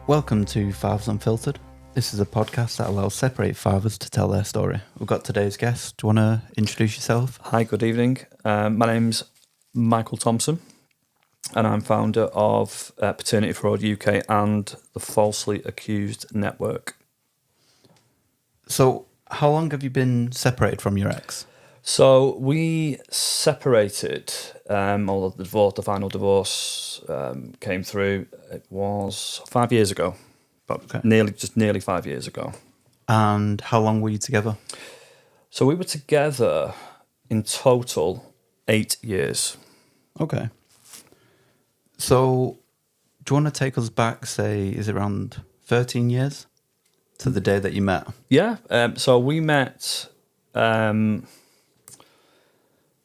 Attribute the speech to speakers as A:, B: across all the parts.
A: Welcome to Fathers Unfiltered. This is a podcast that allows separate fathers to tell their story. We've got today's guest. Do you want to introduce yourself?
B: Hi, good evening. My name's Michael Thompson, and I'm founder of Paternity Fraud UK and the Falsely Accused Network.
A: So, how long have you been separated from your ex?
B: So we separated, although the final divorce came through. It was 5 years ago, but nearly 5 years ago.
A: And how long were you together?
B: So we were together in total 8 years.
A: Okay. So, do you want to take us back, say, is it around 13 years to the day that you met?
B: Yeah. So we met.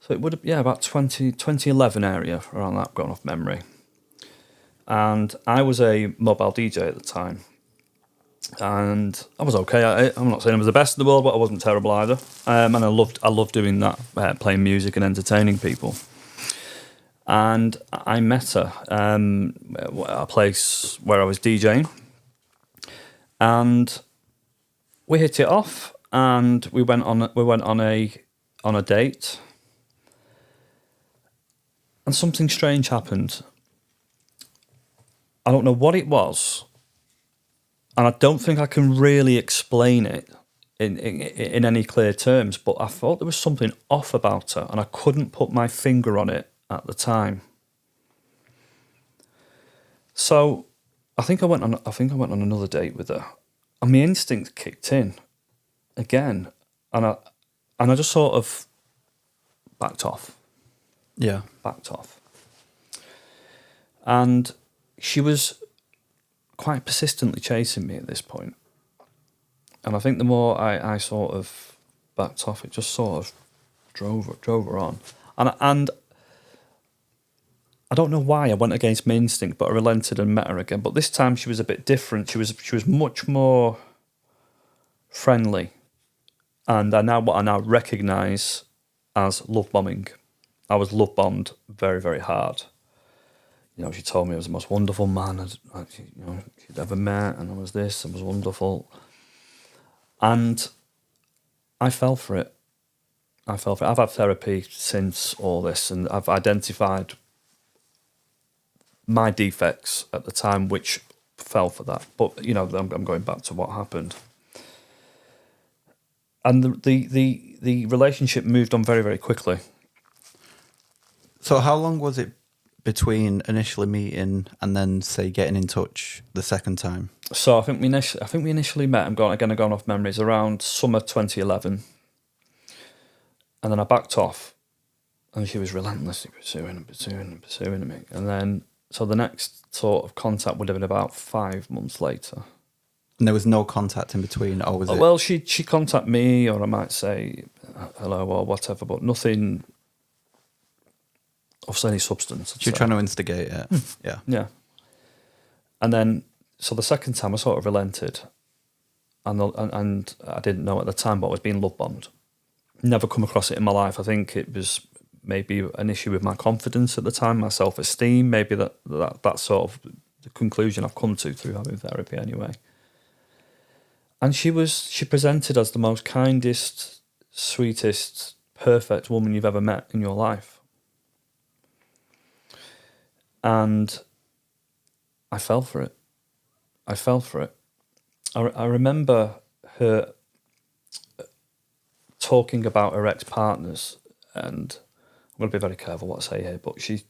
B: So it would have, about 2011 area, around that, going off memory. And I was a mobile DJ at the time. And I was okay. I'm not saying I was the best in the world, but I wasn't terrible either. And I loved doing that, playing music and entertaining people. And I met her at a place where I was DJing. And we hit it off, and we went on a date. And something strange happened. I don't know what it was, and I don't think I can really explain it in any clear terms, but I thought there was something off about her, and I couldn't put my finger on it at the time. So I think I went on another date with her, and my instincts kicked in again, and I just sort of backed off.
A: Yeah.
B: Backed off. And she was quite persistently chasing me at this point. And I think the more I sort of backed off, it just sort of drove her on. And I don't know why I went against my instinct, but I relented and met her again. But this time she was a bit different. She was much more friendly. And what I now recognise as love bombing. I was love bombed very, very hard. You know, she told me I was the most wonderful man she'd ever met, and I was this, and was wonderful. And I fell for it. I've had therapy since all this, and I've identified my defects at the time, which fell for that. But, you know, I'm going back to what happened. And the relationship moved on very, very quickly.
A: So how long was it between initially meeting and then, say, getting in touch the second time?
B: So I think we initially met. I'm going off memories around summer 2011, and then I backed off, and she was relentlessly pursuing me. And then so the next sort of contact would have been about 5 months later.
A: And there was no contact in between, or was it?
B: Well, she contacted me, or I might say hello or whatever, but nothing of any substance.
A: You're trying to instigate it. Yeah.
B: Yeah. And then, so the second time I sort of relented, and I didn't know at the time, but I was being love bombed. Never come across it in my life. I think it was maybe an issue with my confidence at the time, my self-esteem, maybe that's sort of the conclusion I've come to through having therapy anyway. And she presented as the most kindest, sweetest, perfect woman you've ever met in your life. And I fell for it. I remember her talking about her ex-partners, and I'm going to be very careful what I say here, but she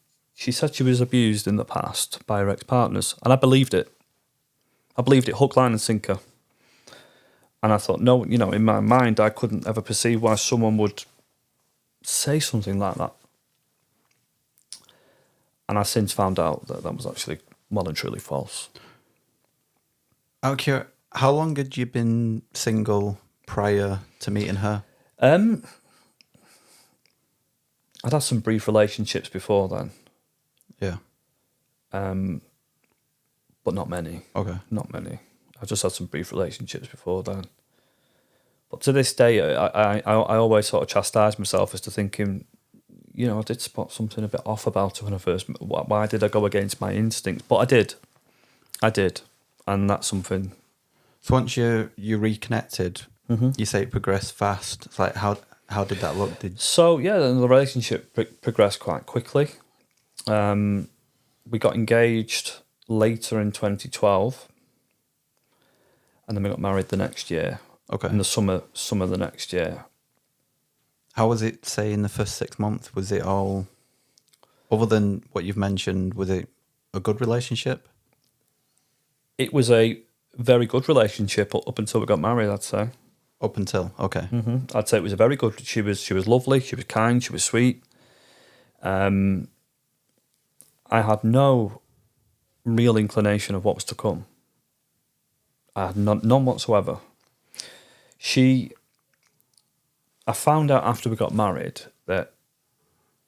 B: said she was abused in the past by her ex-partners, and I believed it. I believed it hook, line and sinker. And I thought, no, you know, in my mind, I couldn't ever perceive why someone would say something like that. And I've since found out that was actually well and truly false.
A: Okay, how long had you been single prior to meeting her?
B: I'd had some brief relationships before then.
A: Yeah.
B: But not many.
A: Okay.
B: Not many. I just had some brief relationships before then. But to this day, I always sort of chastise myself as to thinking, you know, I did spot something a bit off about her when I first met. Why did I go against my instinct? But I did. and that's something.
A: So once you reconnected, you say it progressed fast. It's like how did that look?
B: So yeah, then the relationship progressed quite quickly. We got engaged later in 2012, and then we got married the next year.
A: Okay.
B: In the summer the next year.
A: How was it, say, in the first 6 months? Was it all, other than what you've mentioned, was it a good relationship?
B: It was a very good relationship up until we got married, I'd say.
A: Up until, okay.
B: I'd say it was a very good. She was lovely. She was kind. She was sweet. I had no real inclination of what was to come. I had none whatsoever. I found out after we got married that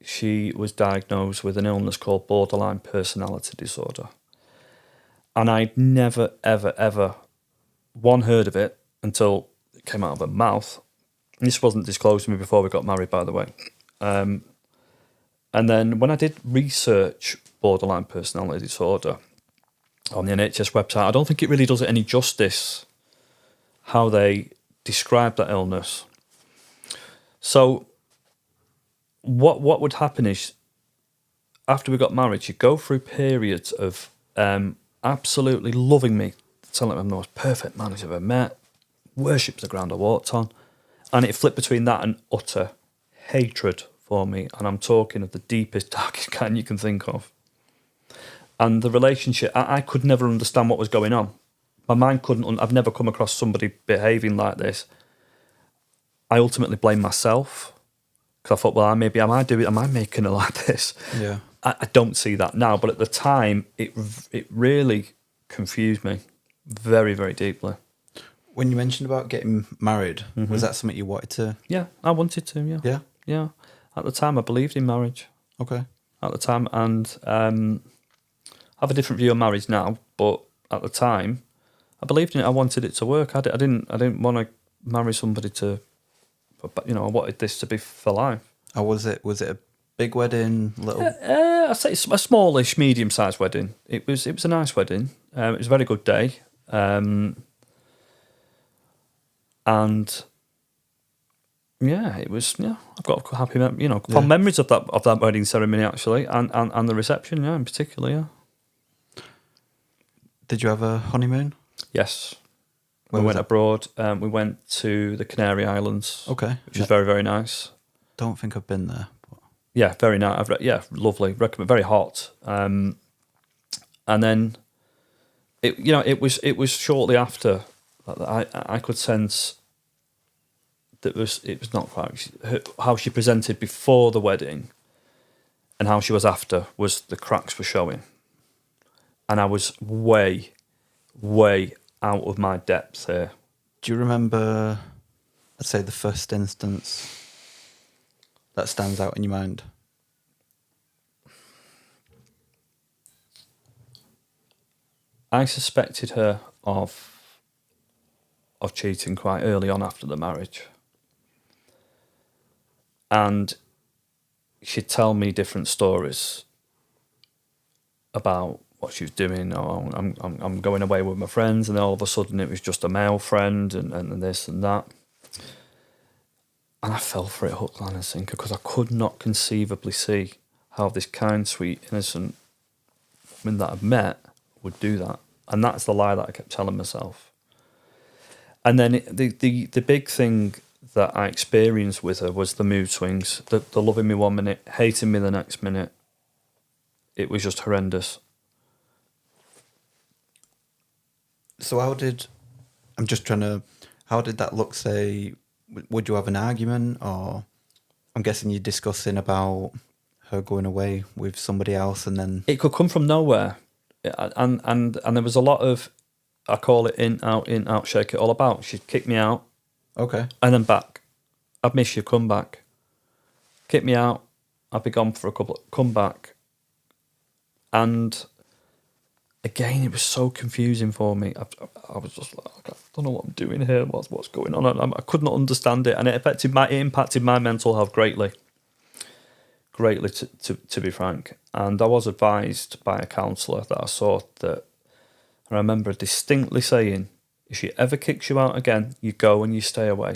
B: she was diagnosed with an illness called borderline personality disorder. And I'd never, ever, ever, heard of it until it came out of her mouth. This wasn't disclosed to me before we got married, by the way. And then when I did research borderline personality disorder on the NHS website, I don't think it really does it any justice how they describe that illness. So what would happen is, after we got married, she'd go through periods of absolutely loving me, telling me I'm the most perfect man I've ever met, worships the ground I walked on, and it flipped between that and utter hatred for me, and I'm talking of the deepest, darkest kind you can think of. And the relationship, I could never understand what was going on. My mind couldn't. I've never come across somebody behaving like this. I ultimately blamed myself, because I thought, well, am I making her like this?
A: Yeah.
B: I don't see that now, but at the time, it really confused me very, very deeply.
A: When you mentioned about getting married, was that something you wanted to?
B: Yeah, I wanted to, yeah.
A: Yeah?
B: Yeah. At the time, I believed in marriage.
A: Okay.
B: At the time, and I have a different view of marriage now, but at the time, I believed in it. I wanted it to work. I didn't want to marry somebody I wanted this to be for life.
A: How was it? Was it a big wedding? Little?
B: I'd say it's a smallish, medium-sized wedding. It was a nice wedding. It was a very good day. And yeah, it was. Yeah, I've got happy, fond memories of that wedding ceremony actually, and the reception. Yeah, in particular. Yeah.
A: Did you have a honeymoon?
B: Yes.
A: Where
B: we
A: was
B: went
A: that?
B: abroad. We went to the Canary Islands.
A: Okay.
B: Which was very, very nice.
A: Don't think I've been there. But...
B: Yeah, very nice. Lovely. Recommend. Very hot. And then, it was shortly after that I could sense that it was not quite how she presented before the wedding, and how she was after was the cracks were showing, and I was way, way out of my depth here.
A: Do you remember, let's say, the first instance that stands out in your mind?
B: I suspected her of cheating quite early on after the marriage. And she'd tell me different stories about what she was doing. Oh, I'm going away with my friends, and then all of a sudden it was just a male friend, and this and that. And I fell for it hook, line and sinker, because I could not conceivably see how this kind, sweet, innocent woman that I've met would do that. And that's the lie that I kept telling myself. And then the big thing that I experienced with her was the mood swings, the loving me 1 minute, hating me the next minute. It was just horrendous.
A: So how did that look, say, would you have an argument, or I'm guessing you're discussing about her going away with somebody else, and then...
B: It could come from nowhere. And there was a lot of, I call it in, out, shake it all about. She'd kick me out.
A: Okay.
B: And then back. I'd miss you, come back. Kick me out. I'd be gone for a couple, come back. And again, it was so confusing for me. I was just like, I don't know what I'm doing here. What's going on? I could not understand it, and it impacted my mental health greatly. Greatly, to be frank. And I was advised by a counsellor that I saw that I remember distinctly saying, if she ever kicks you out again, you go and you stay away.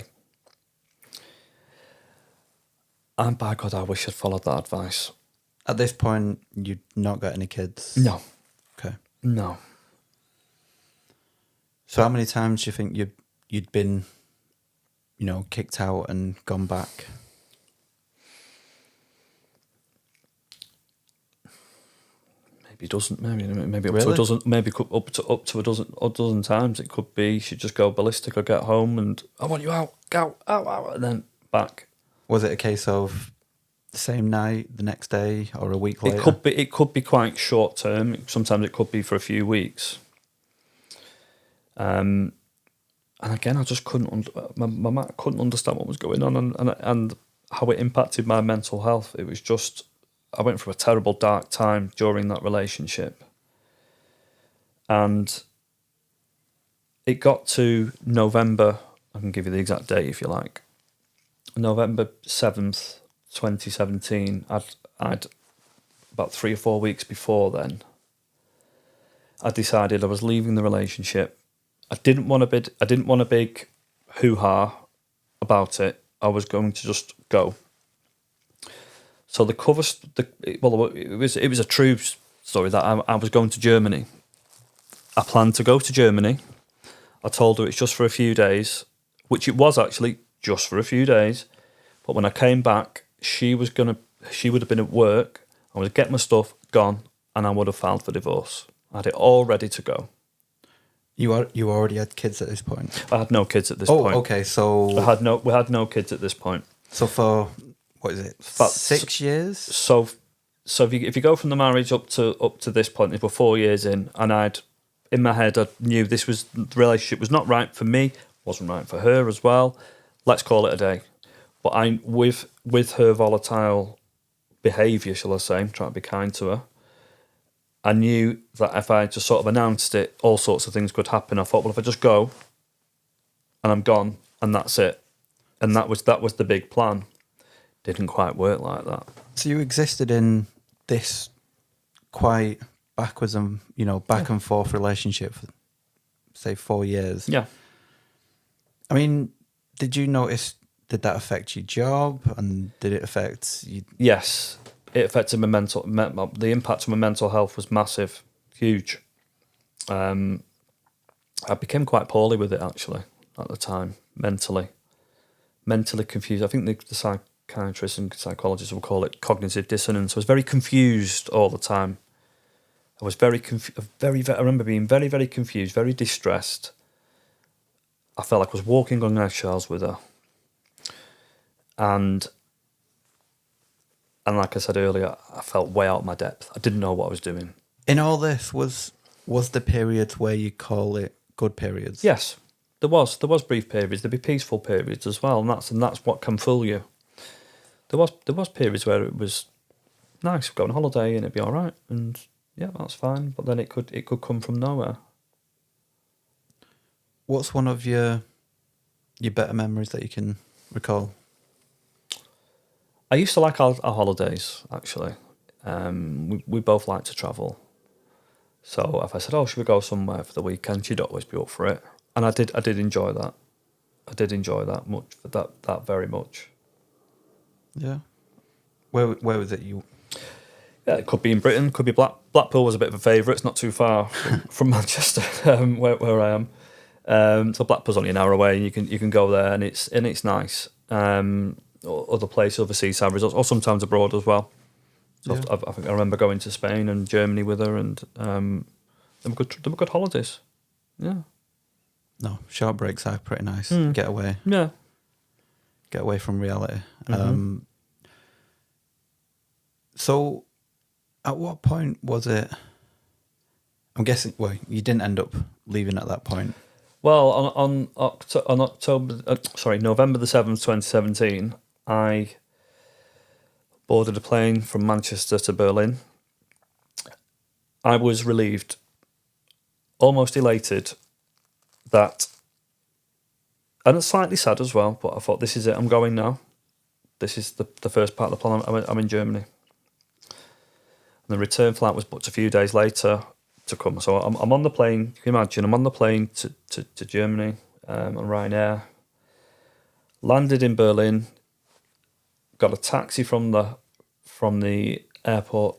B: And by God, I wish I'd followed that advice.
A: At this point, you'd not got any kids?
B: No.
A: Okay.
B: No.
A: So how many times do you think you'd been, kicked out and gone back?
B: Maybe doesn't. Maybe up
A: Really?
B: to a dozen. Maybe up to a dozen times. It could be she'd just go ballistic or get home and I want you out, go out, and then back.
A: Was it a case of the same night, the next day, or a week later?
B: It could be quite short term. Sometimes it could be for a few weeks. And again, I just couldn't. My couldn't understand what was going on and how it impacted my mental health. It was just, I went through a terrible dark time during that relationship, and it got to November. I can give you the exact date if you like. November 7th, 2017. I'd about 3 or 4 weeks before then, I decided I was leaving the relationship. I didn't want a big hoo-ha about it. I was going to just go. So it was a true story that I was going to Germany. I planned to go to Germany. I told her it's just for a few days, which it was actually just for a few days. But when I came back, she would have been at work. I would get my stuff, gone, and I would have filed for divorce. I had it all ready to go.
A: You already had kids at this point?
B: I had no kids at this point.
A: Oh, okay. So
B: we had no kids at this point.
A: So for what is it? About 6 years.
B: So if you go from the marriage up to this point, we're 4 years in, and in my head I knew the relationship was not right for me, wasn't right for her as well. Let's call it a day. But with her volatile behaviour, shall I say, I'm trying to be kind to her, I knew that if I just sort of announced it, all sorts of things could happen. I thought, well, if I just go and I'm gone and that's it. And that was the big plan. Didn't quite work like that.
A: So you existed in this quite backwards and, back and forth relationship for, say, 4 years.
B: Yeah.
A: I mean, did that affect your job, and did it affect you?
B: Yes. It affected the impact on my mental health was massive, huge. I became quite poorly with it actually at the time, mentally confused. I think the psychiatrists and psychologists will call it cognitive dissonance. I was very confused all the time. I was very I remember being very, very confused, very distressed. I felt like I was walking on eggshells with her. And like I said earlier, I felt way out of my depth. I didn't know what I was doing.
A: In all this, was the periods where you call it good periods?
B: Yes, there was brief periods. There'd be peaceful periods as well, and that's what can fool you. There was periods where it was nice, go on holiday and it'd be all right, and yeah, that's fine. But then it could come from nowhere.
A: What's one of your better memories that you can recall?
B: I used to like our holidays, actually. We both like to travel. So if I said, should we go somewhere for the weekend, she'd always be up for it. And I did enjoy that. I did enjoy that much, that very much. Yeah.
A: Where was it you?
B: Yeah, it could be in Britain, could be Blackpool was a bit of a favourite. It's not too far from Manchester, where I am. So Blackpool's only an hour away, and you can go there, and it's nice. Other places, other seaside resorts, or sometimes abroad as well. So yeah. I think I remember going to Spain and Germany with her, and they were good holidays. Yeah.
A: No, short breaks are pretty nice. Get away.
B: Yeah.
A: Get away from reality.
B: Mm-hmm.
A: So, at what point was it? I'm guessing. Well, you didn't end up leaving at that point.
B: Well, on November the 7th, 2017, I boarded a plane from Manchester to Berlin. I was relieved, almost elated, and slightly sad as well, but I thought, this is it, I'm going now. This is the first part of the plan. I'm in Germany. And the return flight was booked a few days later, to come. So I'm on the plane. You can imagine I'm on the plane to Germany on Ryanair. Landed in Berlin. Got a taxi from the airport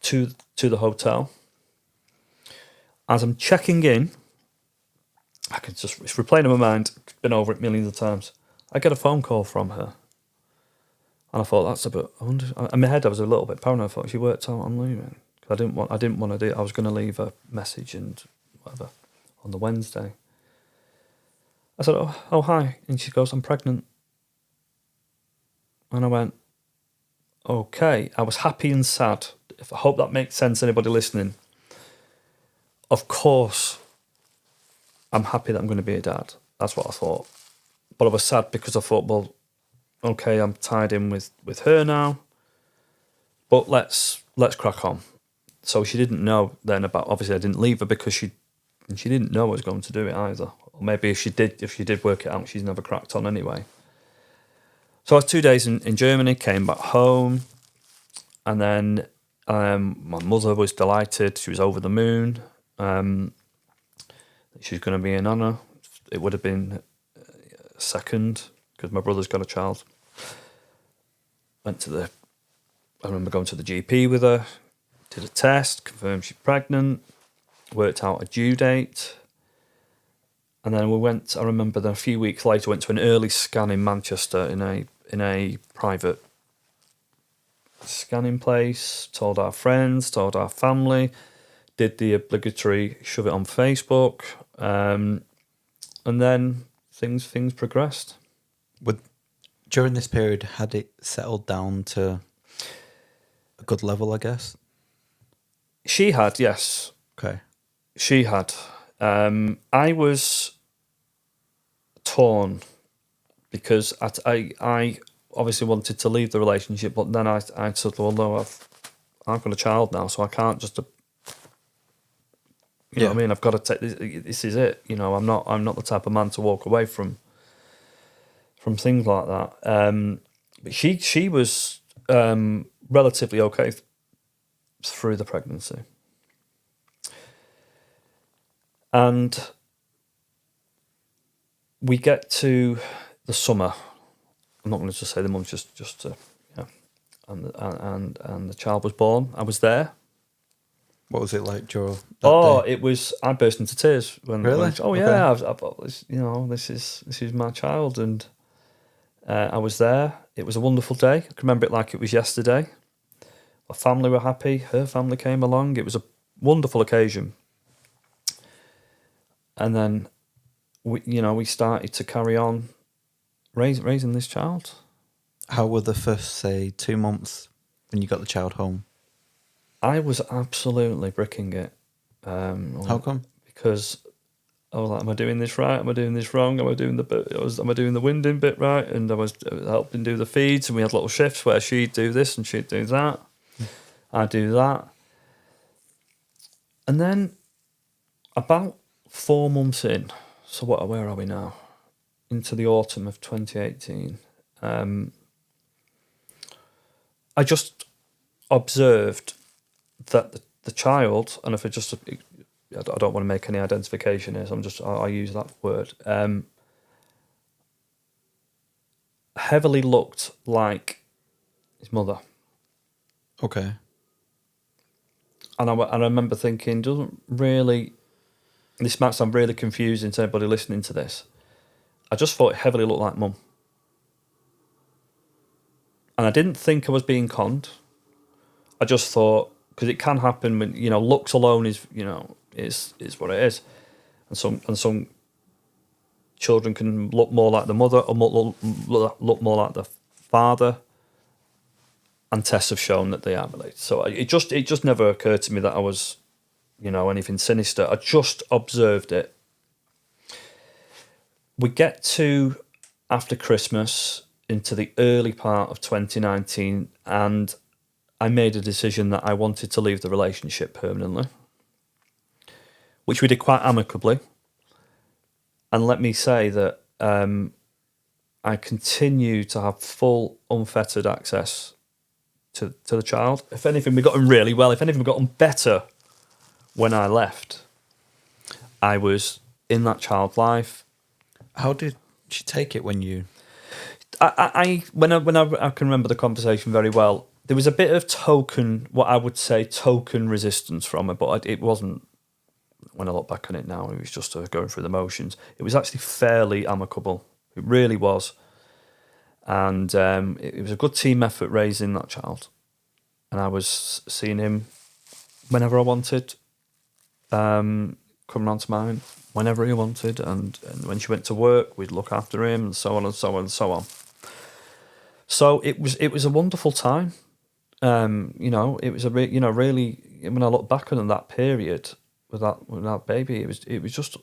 B: to the hotel. As I'm checking in, it's replaying in my mind. Been over it millions of times. I get a phone call from her, and I thought that's a bit. I wonder. In my head, I was a little bit paranoid. I thought she worked out I'm leaving. I didn't want to do it. I was going to leave a message and whatever on the Wednesday. I said, oh hi, and she goes, I'm pregnant. And I went, okay. I was happy and sad. I hope that makes sense. Anybody listening? Of course, I'm happy that I'm going to be a dad. That's what I thought. But I was sad because I thought, well, okay, I'm tied in with her now. But let's crack on. So she didn't know then about. Obviously, I didn't leave her because she didn't know I was going to do it either. Or maybe if she did work it out, she's never cracked on anyway. So I was 2 days in Germany, came back home, and then my mother was delighted. She was over the moon. She was going to be a nana. It would have been second because my brother's got a child. I remember going to the GP with her, did a test, confirmed she's pregnant, worked out a due date. And then I remember that a few weeks later, went to an early scan in Manchester in a private scanning place, told our friends, told our family, did the obligatory shove it on Facebook, and then things progressed.
A: During this period, had it settled down to a good level, I guess?
B: She had, yes.
A: Okay.
B: She had. I was torn because I obviously wanted to leave the relationship, but then I said, well, no, I've got a child now, so I can't just, you know what I mean? I've got to take this is it. You know, I'm not the type of man to walk away from things like that. But she was relatively okay through the pregnancy. And we get to the summer. I'm not going to just say the month, just to, yeah. And the child was born. I was there.
A: What was it like, Joel?
B: It was. I burst into tears when.
A: Really?
B: Yeah. This is my child, and I was there. It was a wonderful day. I can remember it like it was yesterday. My family were happy. Her family came along. It was a wonderful occasion. And then, we started to carry on raising this child.
A: How were the first, say, 2 months when you got the child home?
B: I was absolutely bricking it.
A: How come?
B: Because I was like, am I doing this right? Am I doing this wrong? Am I doing the winding bit right? And I was helping do the feeds, and we had little shifts where she'd do this and she'd do that. I'd do that. And then about 4 months in, so where are we now? Into the autumn of 2018. I just observed that the child, and if I don't want to make any identification here, so I use that word, heavily looked like his mother.
A: Okay.
B: And I remember thinking, this might sound really confusing to anybody listening to this. I just thought it heavily looked like mum. And I didn't think I was being conned. I just thought, because it can happen when, looks alone is what it is. And some children can look more like the mother or look more like the father. And tests have shown that they are related. So it just never occurred to me that I was, anything sinister. I just observed it. We get to after Christmas into the early part of 2019, and I made a decision that I wanted to leave the relationship permanently, which we did quite amicably. And let me say that I continue to have full, unfettered access to the child. If anything, we got on really well. If anything, we got on better when I left, I was in that child's life.
A: How did she take it when you...
B: I can remember the conversation very well. There was a bit of what I would say token resistance from her, but it wasn't. When I look back on it now, it was just going through the motions. It was actually fairly amicable. It really was, and it was a good team effort raising that child. And I was seeing him whenever I wanted, coming round to mine whenever he wanted, and when she went to work, we'd look after him, and so on and so on and so on. So it was a wonderful time. It was really, when I look back on that period with that baby, it was just,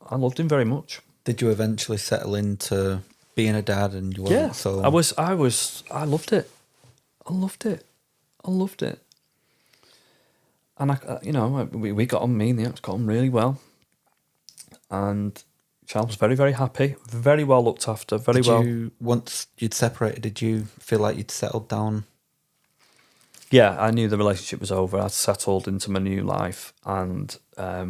B: I loved him very much.
A: Did you eventually settle into being a dad and you wasn't so...
B: I loved it. I loved it. And we got on, me and the ex got on really well. And child was very, very happy, very well looked after,
A: Once you'd separated, did you feel like you'd settled down?
B: Yeah, I knew the relationship was over. I'd settled into my new life, and there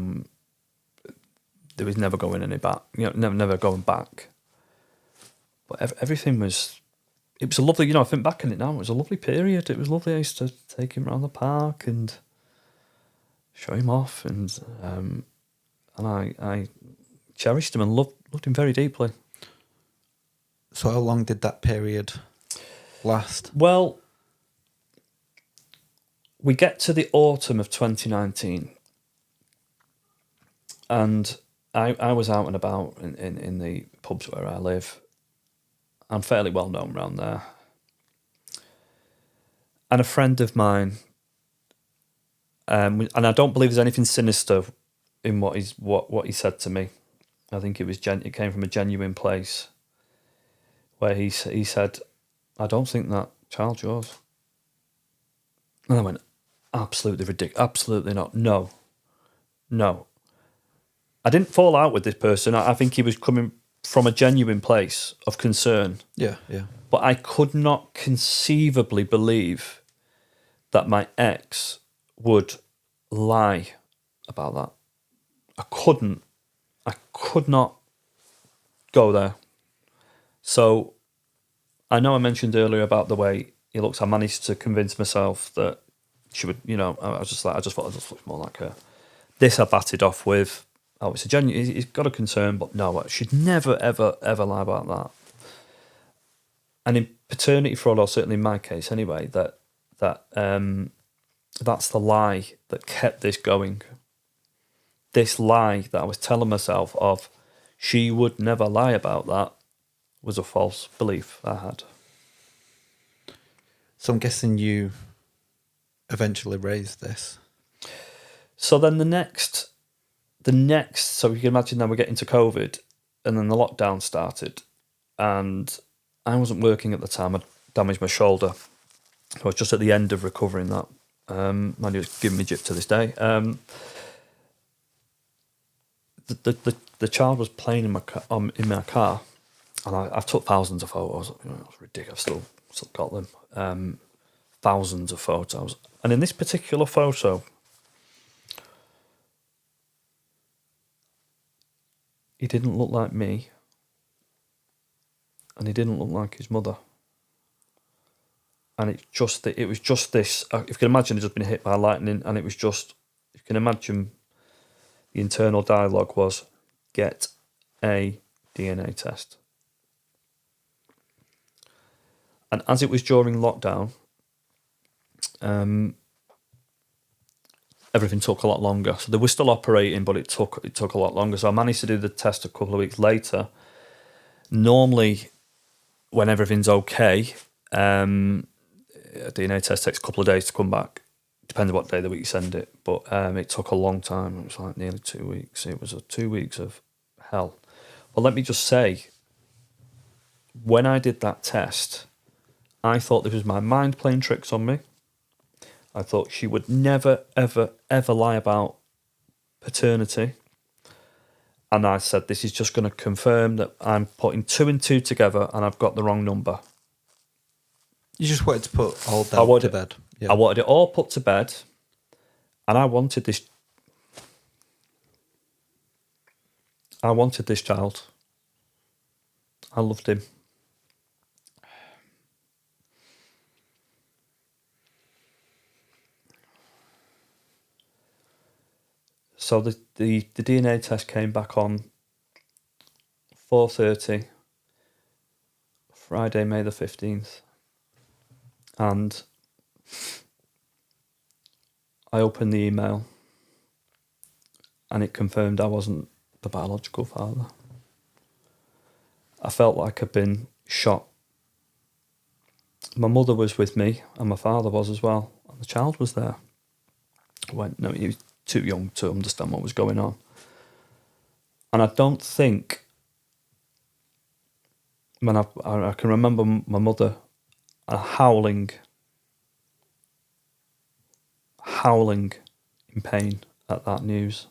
B: was never going any back. Never going back. But everything was. It was a lovely. I think back on it now. It was a lovely period. It was lovely. I used to take him around the park and show him off, and I cherished him and loved him very deeply.
A: So how long did that period last?
B: Well, we get to the autumn of 2019, and I was out and about in the pubs where I live. I'm fairly well known around there. And a friend of mine, and I don't believe there's anything sinister in what he said to me. I think it came from a genuine place, where he said, "I don't think that child's yours." And I went, "Absolutely ridiculous. Absolutely not. No. I didn't fall out with this person. I think he was coming from a genuine place of concern.
A: Yeah.
B: But I could not conceivably believe that my ex would lie about that. I could not go there. So I know I mentioned earlier about the way he looks. I managed to convince myself that she would, I just thought it just looks more like her. This I batted off with, it's a genuine, he's got a concern, but no, she'd never, ever, ever lie about that. And in paternity fraud, or certainly in my case anyway, that's the lie that kept this going. This lie that I was telling myself of, she would never lie about that, was a false belief I had.
A: So I'm guessing you eventually raised this.
B: So then the next, so you can imagine now we're getting to COVID, and then the lockdown started, and I wasn't working at the time. I'd damaged my shoulder. I was just at the end of recovering that. And it was giving me jip to this day. The child was playing in my car, and I've took thousands of photos. It was ridiculous. I've still got them. Thousands of photos. And in this particular photo, he didn't look like me, and he didn't look like his mother. And it was just this. If you can imagine, he'd just been hit by lightning, and it was just. You can imagine, the internal dialogue was, get a DNA test. And as it was during lockdown, everything took a lot longer. So they were still operating, but it took a lot longer. So I managed to do the test a couple of weeks later. Normally, when everything's okay, a DNA test takes a couple of days to come back. Depends on what day of the week you send it. But it took a long time. It was like nearly 2 weeks. It was 2 weeks of hell. But let me just say, when I did that test, I thought this was my mind playing tricks on me. I thought she would never, ever, ever lie about paternity. And I said, this is just going to confirm that I'm putting 2 and 2 together and I've got the wrong number.
A: You just wanted to put all that to bed.
B: Yeah. I wanted it all put to bed, and I wanted this I wanted this child. I loved him. So the DNA test came back on 4:30, Friday, May the 15th. And I opened the email and it confirmed I wasn't the biological father. I felt like I'd been shot. My mother was with me and my father was as well. And the child was there. I went, no, he was too young to understand what was going on. And I don't think, when I can remember my mother howling in pain at that news.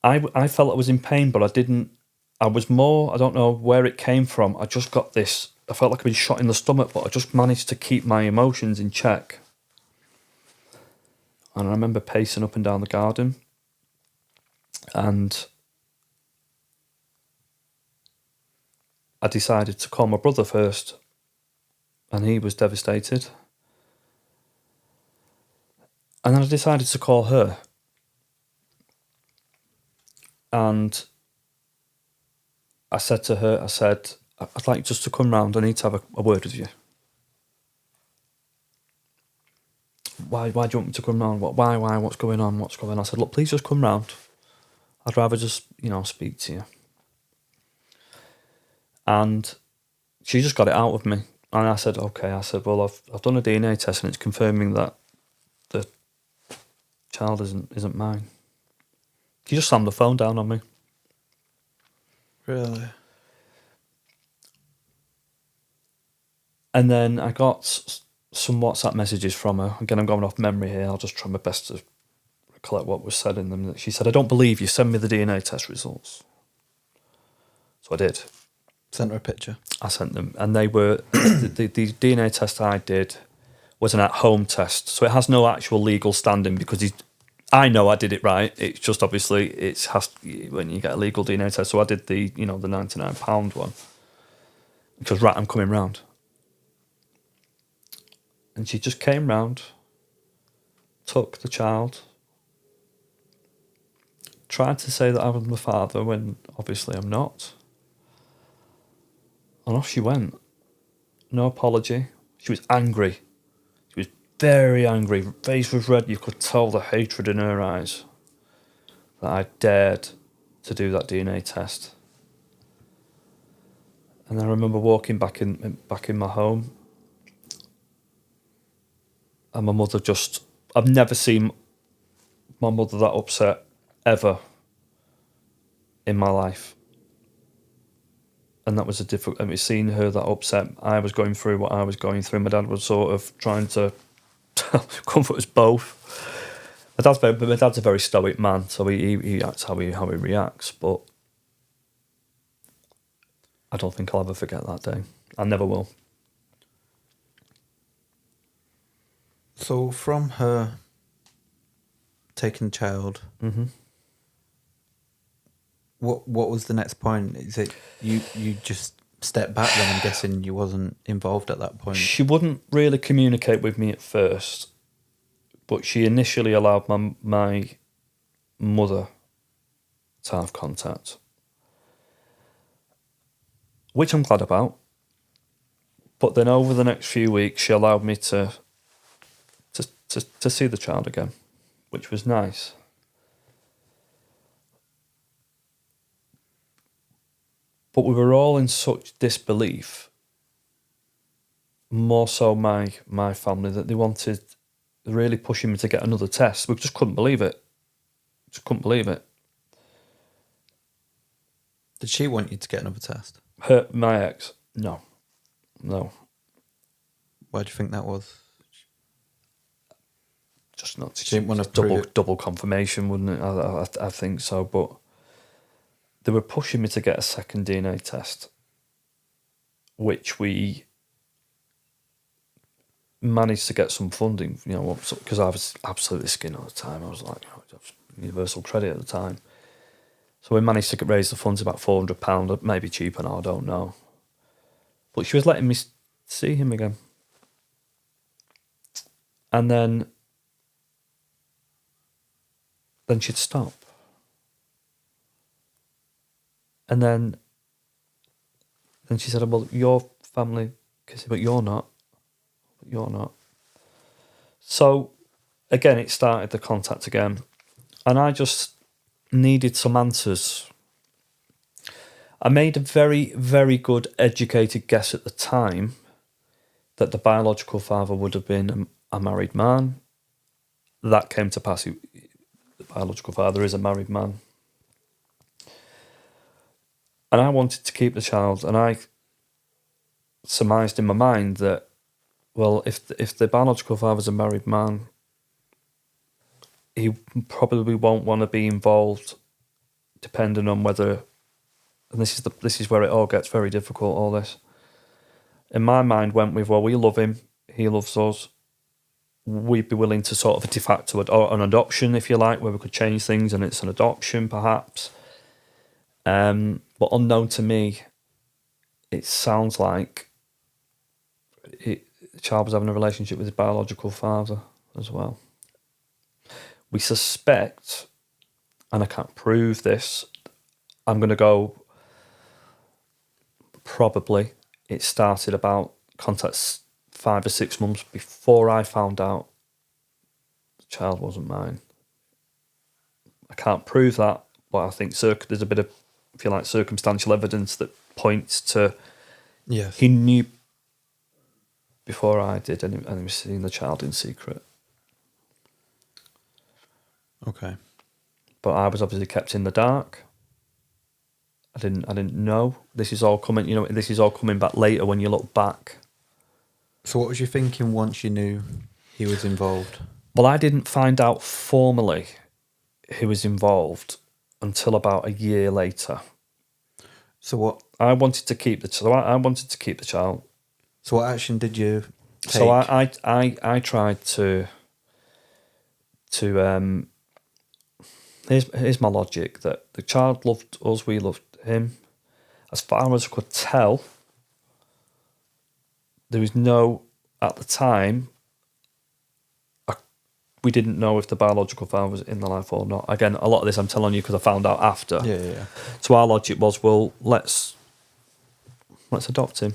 B: I felt I was in pain, but I didn't. I was more, I don't know where it came from. I just got this, I felt like I'd been shot in the stomach, but I just managed to keep my emotions in check. And I remember pacing up and down the garden. And I decided to call my brother first. And he was devastated. And then I decided to call her. And I said to her, I'd like just to come round. I need to have a word with you. Why do you want me to come round? Why? What's going on? I said, look, please just come round. I'd rather just, speak to you. And she just got it out of me. And I said, okay. I said, well, I've done a DNA test and it's confirming that the child isn't mine. She just slammed the phone down on me.
A: Really?
B: And then I got some WhatsApp messages from her. Again, I'm going off memory here. I'll just try my best to recollect what was said in them. She said, I don't believe you. Send me the DNA test results. So I did.
A: Sent her a picture.
B: I sent them. And they were, the DNA test I did was an at-home test. So it has no actual legal standing because I know I did it right. It's just obviously when you get a legal DNA test. So I did the £99 one. Because I'm coming round. And she just came round, took the child, tried to say that I was the father when obviously I'm not. And off she went. No apology. She was angry. She was very angry. Her face was red. You could tell the hatred in her eyes that I dared to do that DNA test. And I remember walking back in my home. And my mother I've never seen my mother that upset ever in my life. And that was seeing her that upset. I was going through what I was going through. My dad was sort of trying to comfort us both. My dad's a very stoic man, so he acts how he reacts. But I don't think I'll ever forget that day. I never will.
A: So from her taking the child,
B: Mm-hmm.
A: what was the next point? Is it you just stepped back then? I'm guessing you wasn't involved at that point.
B: She wouldn't really communicate with me at first, but she initially allowed my mother to have contact, which I'm glad about. But then over the next few weeks, she allowed me to see the child again, which was nice. But we were all in such disbelief, more so my family, that they wanted really pushing me to get another test. We just couldn't believe it. Just couldn't believe it.
A: Did she want you to get another test?
B: My ex, no.
A: Why do you think that was?
B: Just not.
A: She didn't want to
B: double confirmation, wouldn't it? I think so, but they were pushing me to get a second DNA test, which we managed to get some funding, because I was absolutely skin all the time. I was like, Universal Credit at the time. So we managed to raise the funds about £400, maybe cheaper now, I don't know. But she was letting me see him again. And then she'd stop. And then she said, well, your family kissing, but you're not. You're not. So, again, it started the contact again. And I just needed some answers. I made a very, very good educated guess at the time that the biological father would have been a married man. That came to pass. The biological father is a married man. And I wanted to keep the child, and I surmised in my mind that, well, if the biological father's a married man, he probably won't want to be involved, depending on whether. And this is where it all gets very difficult. All this, in my mind, went with, well, we love him, he loves us. We'd be willing to sort of a de facto or an adoption, if you like, where we could change things, and it's an adoption, perhaps. But unknown to me, it sounds like the child was having a relationship with his biological father as well. We suspect, and I can't prove this, I'm going to go, probably it started about contacts 5 or 6 months before I found out the child wasn't mine. I can't prove that, but I think there's a bit of, if you like, circumstantial evidence that points to he knew before I did, and he was seeing the child in secret.
A: Okay.
B: But I was obviously kept in the dark. I didn't know. This is all coming, this is all coming back later when you look back.
A: So what was you thinking once you knew he was involved?
B: Well, I didn't find out formally he was involved until about a year later.
A: So what?
B: I wanted to keep the child.
A: So what action did you take?
B: So I tried to here's my logic, that the child loved us, we loved him. As far as I could tell, there was no, at the time, we didn't know if the biological father was in the life or not. Again, a lot of this I'm telling you because I found out after.
A: Yeah.
B: So our logic was, well, let's adopt him.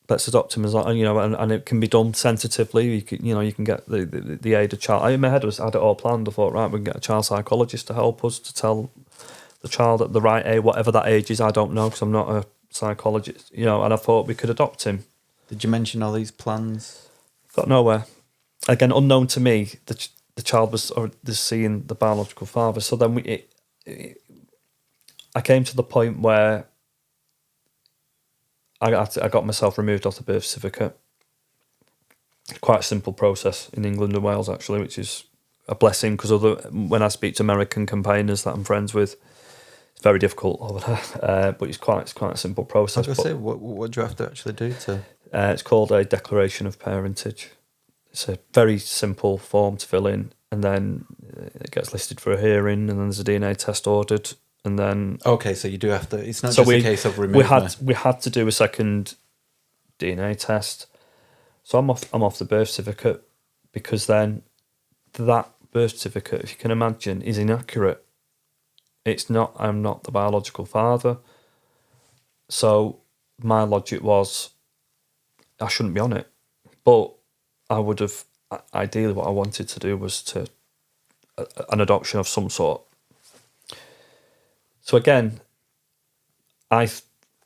B: Let's adopt him as, and it can be done sensitively. You can get the aid of child. In my head, I had it all planned. I thought, right, we can get a child psychologist to help us to tell the child at the right age, whatever that age is. I don't know because I'm not a psychologist. And I thought we could adopt him.
A: Did you mention all these plans?
B: Got nowhere. Again, unknown to me, the child was seeing the biological father. So then I came to the point where I got myself removed off the birth certificate. Quite a simple process in England and Wales, actually, which is a blessing because when I speak to American campaigners that I'm friends with, it's very difficult over there. But it's quite a simple process.
A: I was going to say, what do you have to actually do to?
B: It's called a declaration of parentage. It's a very simple form to fill in, and then it gets listed for a hearing, and then there's a DNA test ordered, and then.
A: Okay, so you do have to. It's not just a case of removing.
B: We had to do a second DNA test, so I'm off the birth certificate because then that birth certificate, if you can imagine, is inaccurate. It's not. I'm not the biological father, so my logic was I shouldn't be on it, but I would have, ideally what I wanted to do was an adoption of some sort. So again, I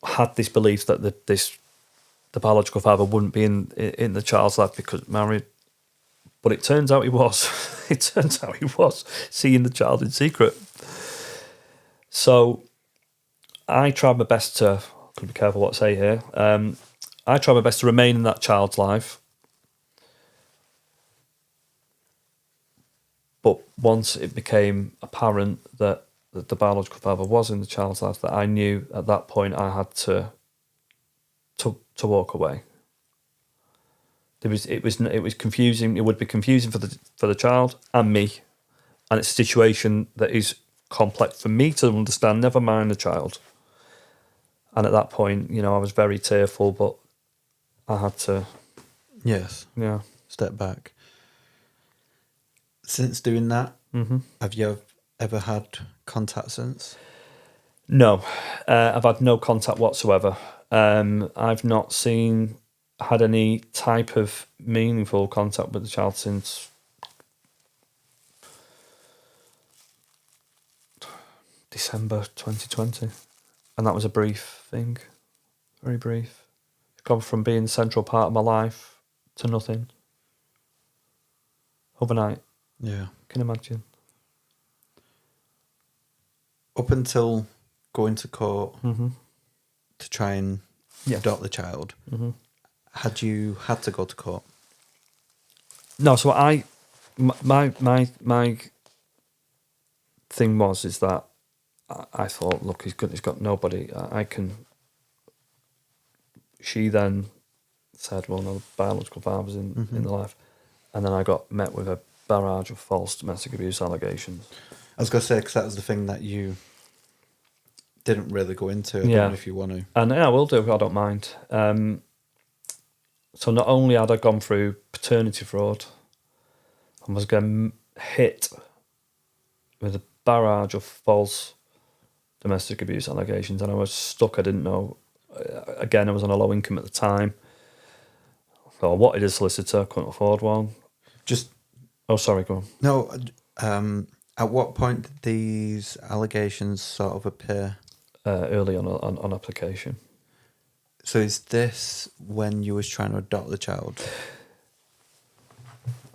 B: had this belief that the biological father wouldn't be in the child's life because married, but it turns out he was. It turns out he was seeing the child in secret. So I tried my best to, got to be careful what I say here, I tried my best to remain in that child's life. But once it became apparent that the biological father was in the child's life, that I knew at that point I had to walk away. It was confusing. It would be confusing for the child and me And it's a situation that is complex for me to understand, never mind the child. And at that point, I was very tearful, but I had to,
A: Yes.
B: yeah.
A: Step back. Since doing that, have you ever had contact since?
B: No, I've had no contact whatsoever. I've not had any type of meaningful contact with the child since December 2020. And that was a brief thing, very brief. It's gone from being the central part of my life to nothing. Overnight,
A: Yeah.
B: can you imagine?
A: Up until going to court to try and adopt the child, had you had to go to court?
B: No, so my thing is that I thought, look, he's got nobody. I can. She then said, well, no, biological father's in the life, and then I got met with a barrage of false domestic abuse allegations.
A: I was going to say, because that was the thing that you didn't really go into. I don't know if you want to.
B: And yeah, I will do. I don't mind. So not only had I gone through paternity fraud, I was getting hit with a barrage of false domestic abuse allegations, and I was stuck. I didn't know. Again, I was on a low income at the time. So I wanted a solicitor, couldn't afford one. Oh, sorry, go on.
A: No, at what point did these allegations sort of appear?
B: Early on application.
A: So is this when you was trying to adopt the child?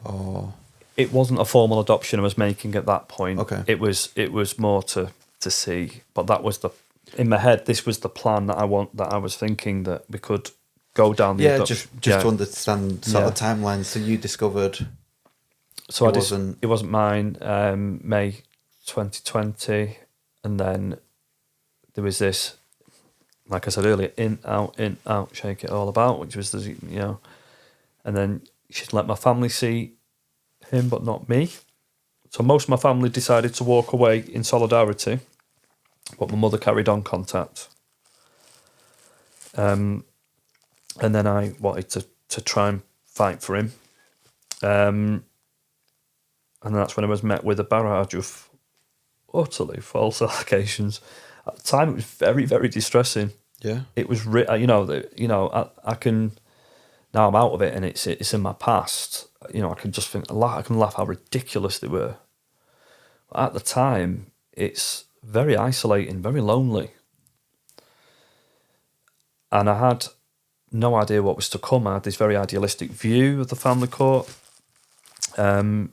A: Or
B: it wasn't a formal adoption I was making at that point.
A: Okay.
B: It was more to see, but that was in my head. This was the plan that I was thinking that we could go down the adoption.
A: just to understand sort of timelines. So you discovered.
B: So it wasn't mine. May 2020, and then there was this, like I said earlier, in out, shake it all about, which was and then she'd let my family see him, but not me. So most of my family decided to walk away in solidarity, but my mother carried on contact. And then I wanted to try and fight for him. And that's when I was met with a barrage of utterly false allegations. At the time, it was very, very distressing.
A: Yeah.
B: It was, I can, now I'm out of it and it's in my past. I can just think, I can laugh how ridiculous they were. At the time, it's very isolating, very lonely. And I had no idea what was to come. I had this very idealistic view of the family court. And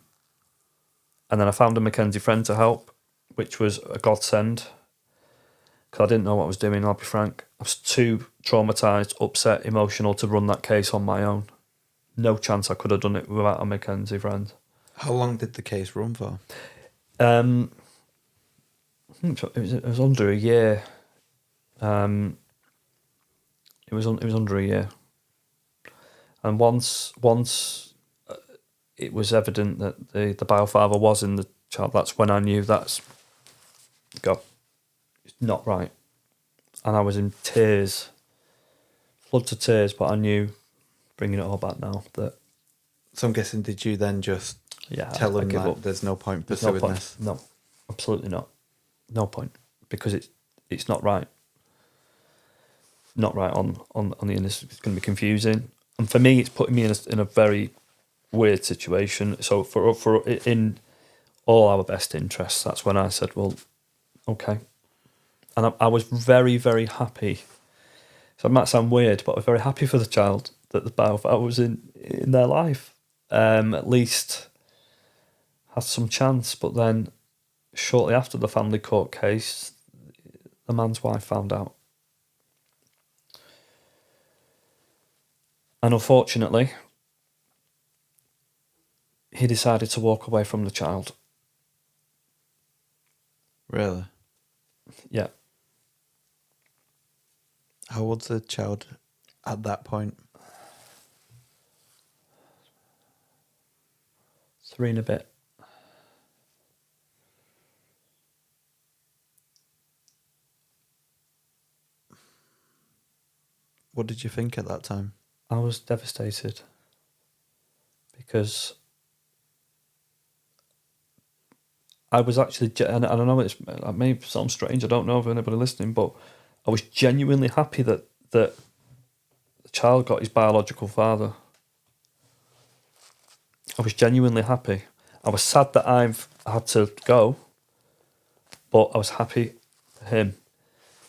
B: then I found a Mackenzie friend to help, which was a godsend. Because I didn't know what I was doing, I'll be frank. I was too traumatised, upset, emotional to run that case on my own. No chance I could have done it without a Mackenzie friend.
A: How long did the case run for?
B: It was under a year. It was under a year. And once it was evident that the biofather was in the child, that's when I knew it's not right. And I was in tears, floods of tears, but I knew, bringing it all back now, that...
A: So I'm guessing, did you then just tell him that there's no point pursuing this?
B: No, absolutely not. No point. Because it's not right. Not right on the innocent. It's going to be confusing. And for me, it's putting me in a very weird situation. So for in all our best interests, that's when I said, well, okay. And I was very, very happy. So it might sound weird, but I was very happy for the child that the biofile was in their life. At least had some chance. But then shortly after the family court case, the man's wife found out. And unfortunately, he decided to walk away from the child.
A: Really?
B: Yeah.
A: How old's the child at that point?
B: 3 and a bit.
A: What did you think at that time?
B: I was devastated because I was actually, and I know it may sound strange, I don't know if anybody listening, but I was genuinely happy that the child got his biological father. I was genuinely happy. I was sad that I've had to go, but I was happy for him.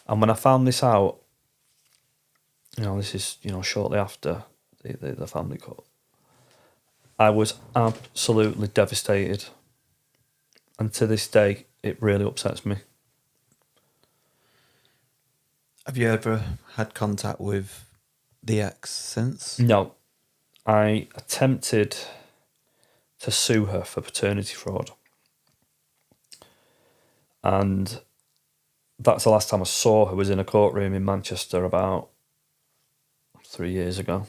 B: And when I found this out, this is, shortly after the family court, I was absolutely devastated. And to this day, it really upsets me.
A: Have you ever had contact with the ex since?
B: No. I attempted to sue her for paternity fraud. And that's the last time I saw her, was in a courtroom in Manchester about 3 years ago.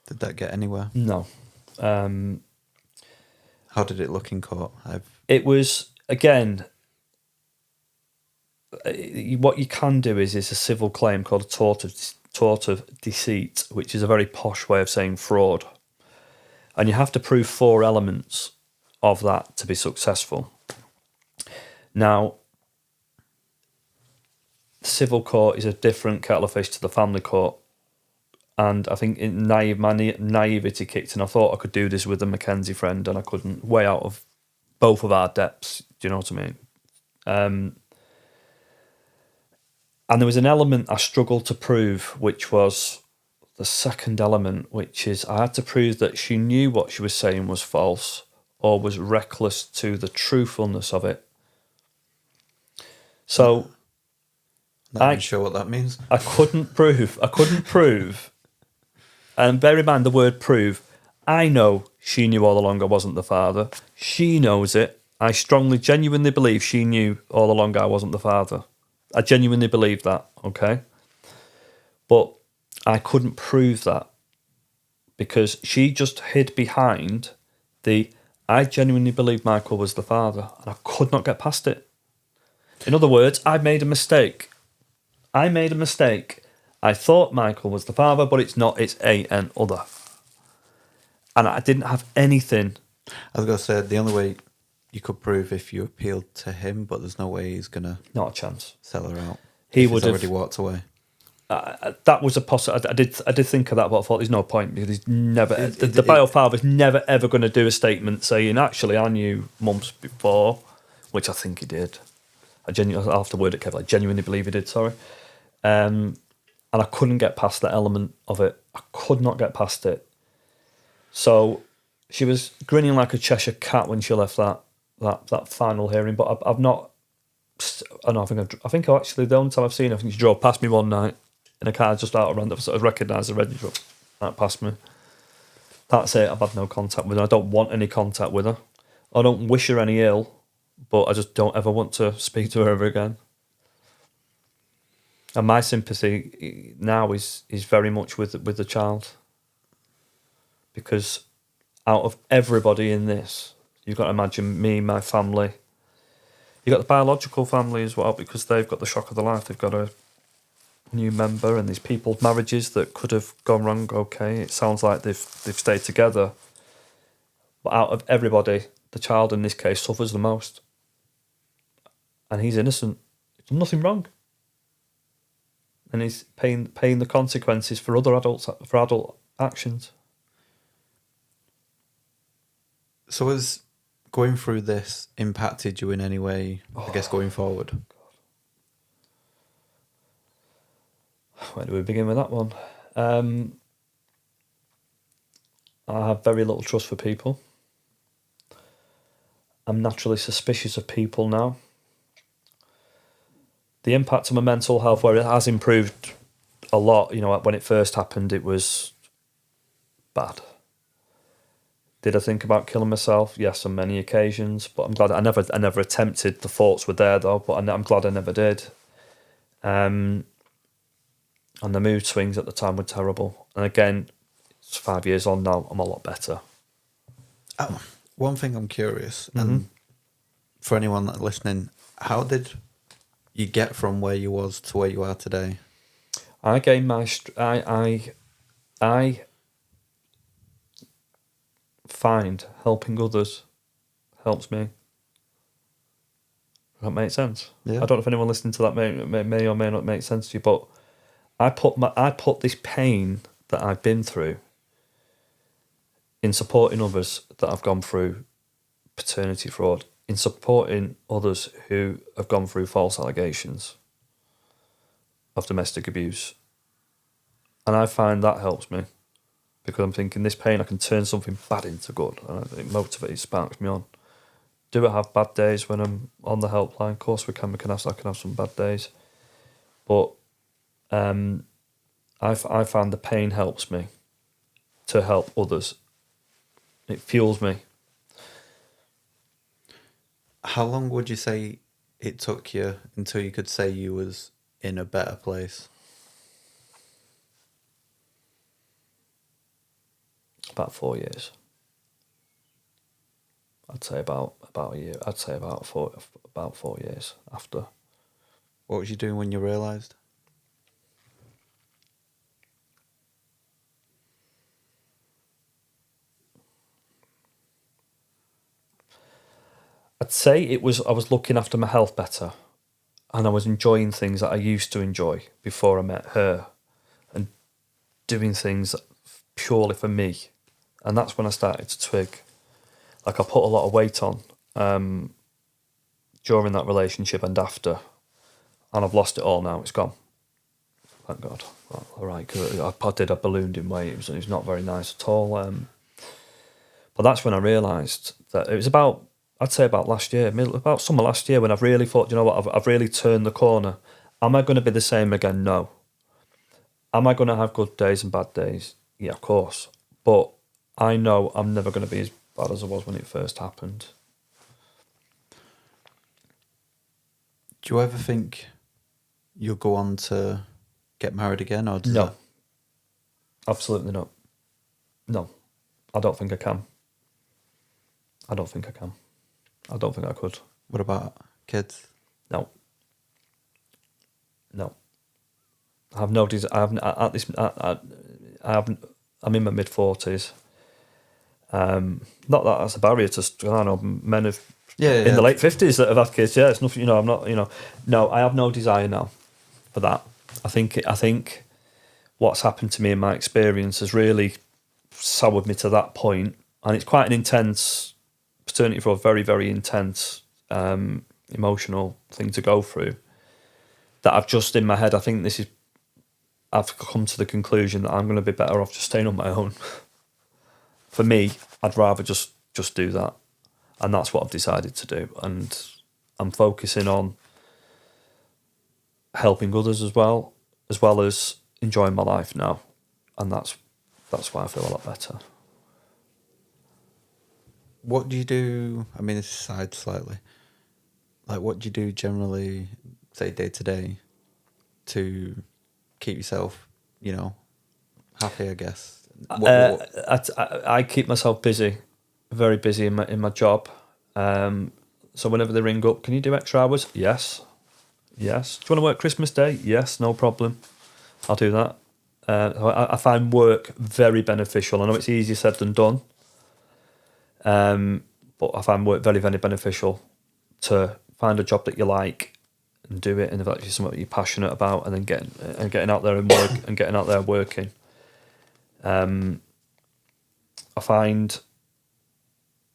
A: Did that get anywhere?
B: No.
A: How did it look in court?
B: It was, again, what you can do is a civil claim called a tort of deceit, which is a very posh way of saying fraud. And you have to prove 4 elements of that to be successful. Now, the civil court is a different kettle of fish to the family court. And I think my naivety kicked in. I thought I could do this with a Mackenzie friend, and I couldn't. Way out of both of our depths. Do you know what I mean? And there was an element I struggled to prove, which was the second element, which is I had to prove that she knew what she was saying was false or was reckless to the truthfulness of it. So
A: Not even sure what that means.
B: I couldn't prove. And bear in mind the word prove. I know she knew all along I wasn't the father. She knows it. I genuinely believe she knew all along I wasn't the father. I genuinely believe that, okay? But I couldn't prove that because she just hid behind I genuinely believe Michael was the father, and I could not get past it. In other words, I made a mistake. I thought Michael was the father, but it's not. It's an other. And I didn't have anything.
A: I was going to say, the only way you could prove if you appealed to him, but there's no way he's going to...
B: Not a chance.
A: ...sell her out.
B: He would have
A: already walked away.
B: That was a possibility. I did think of that, but I thought there's no point because he's never... the bio father's never, ever going to do a statement saying, actually, I knew months before, which I think he did. I'll have to word it carefully. I genuinely believe he did, sorry. And I couldn't get past that element of it. I could not get past it. So she was grinning like a Cheshire cat when she left that final hearing. But I've not. I think actually the only time I've seen her, I think she drove past me one night in a car just out of random. So I recognised the red truck that passed me. That's it. I've had no contact with her. I don't want any contact with her. I don't wish her any ill, but I just don't ever want to speak to her ever again. And my sympathy now is very much with the child. Because out of everybody in this, you've got to imagine me, my family. You've got the biological family as well, because they've got the shock of their life. They've got a new member, and these people's marriages that could have gone wrong, okay. It sounds like they've stayed together. But out of everybody, the child in this case suffers the most. And he's innocent. He's done nothing wrong. And he's paying the consequences for adult actions.
A: So has going through this impacted you in any way, I guess, going forward?
B: Where do we begin with that one? I have very little trust for people. I'm naturally suspicious of people now. The impact on my mental health, where it has improved a lot, when it first happened, it was bad. Did I think about killing myself? Yes, on many occasions, but I'm glad I never attempted. The thoughts were there though, but I'm glad I never did. And the mood swings at the time were terrible. And again, it's 5 years on now, I'm a lot better.
A: One thing I'm curious, and for anyone that's listening, how did you get from where you was to where you are today?
B: I gain my I find helping others helps me. That makes sense.
A: Yeah.
B: I don't know if anyone listening to that may or may not make sense to you, but I put this pain that I've been through in supporting others that have gone through paternity fraud, in supporting others who have gone through false allegations of domestic abuse. And I find that helps me because I'm thinking this pain, I can turn something bad into good. And it motivates, sparks me on. Do I have bad days when I'm on the helpline? Of course I can have some bad days. But I found the pain helps me to help others. It fuels me.
A: How long would you say it took you until you could say you was in a better place?
B: About 4 years. I'd say about a year. I'd say about 4 years after.
A: What was you doing when you realised?
B: I'd say I was looking after my health better, and I was enjoying things that I used to enjoy before I met her, and doing things purely for me. And that's when I started to twig. Like, I put a lot of weight on during that relationship and after, and I've lost it all now. It's gone. Thank God. Well, all right, because I ballooned in weight. It was not very nice at all. But that's when I realised that it was about, I'd say about last year, about summer last year, when I've really thought, you know what, I've really turned the corner. Am I going to be the same again? No. Am I going to have good days and bad days? Yeah, of course. But I know I'm never going to be as bad as I was when it first happened.
A: Do you ever think you'll go on to get married again? Or
B: No. Absolutely not. No. I don't think I can. I don't think I can. I don't think I could.
A: What about kids?
B: No. No. I have no desire. I haven't at this. I haven't. I'm in my mid-40s. Not that that's a barrier to. I don't know, men of in the late 50s that have had kids. Yeah, it's nothing. You know, I'm not. You know, no. I have no desire now for that. I think what's happened to me in my experience has really soured me to that point, and it's quite an intense paternity fraud. Very, very intense, emotional thing to go through. That I've just in my head. I think this is. I've come to the conclusion that I'm going to be better off just staying on my own. For me, I'd rather just do that. And that's what I've decided to do. And I'm focusing on helping others as well as enjoying my life now. And that's why I feel a lot better.
A: What do you do? I mean, it's aside slightly. Like, what do you do generally, say, day to day, to keep yourself, happy, I guess?
B: I keep myself busy, very busy in my job. So whenever they ring up, can you do extra hours? Yes. Do you want to work Christmas Day? Yes, no problem. I'll do that. I find work very beneficial. I know it's easier said than done. But I find work very, very beneficial to find a job that you like and do it, and if that's something that you're passionate about, and then getting out there and work and getting out there working. I find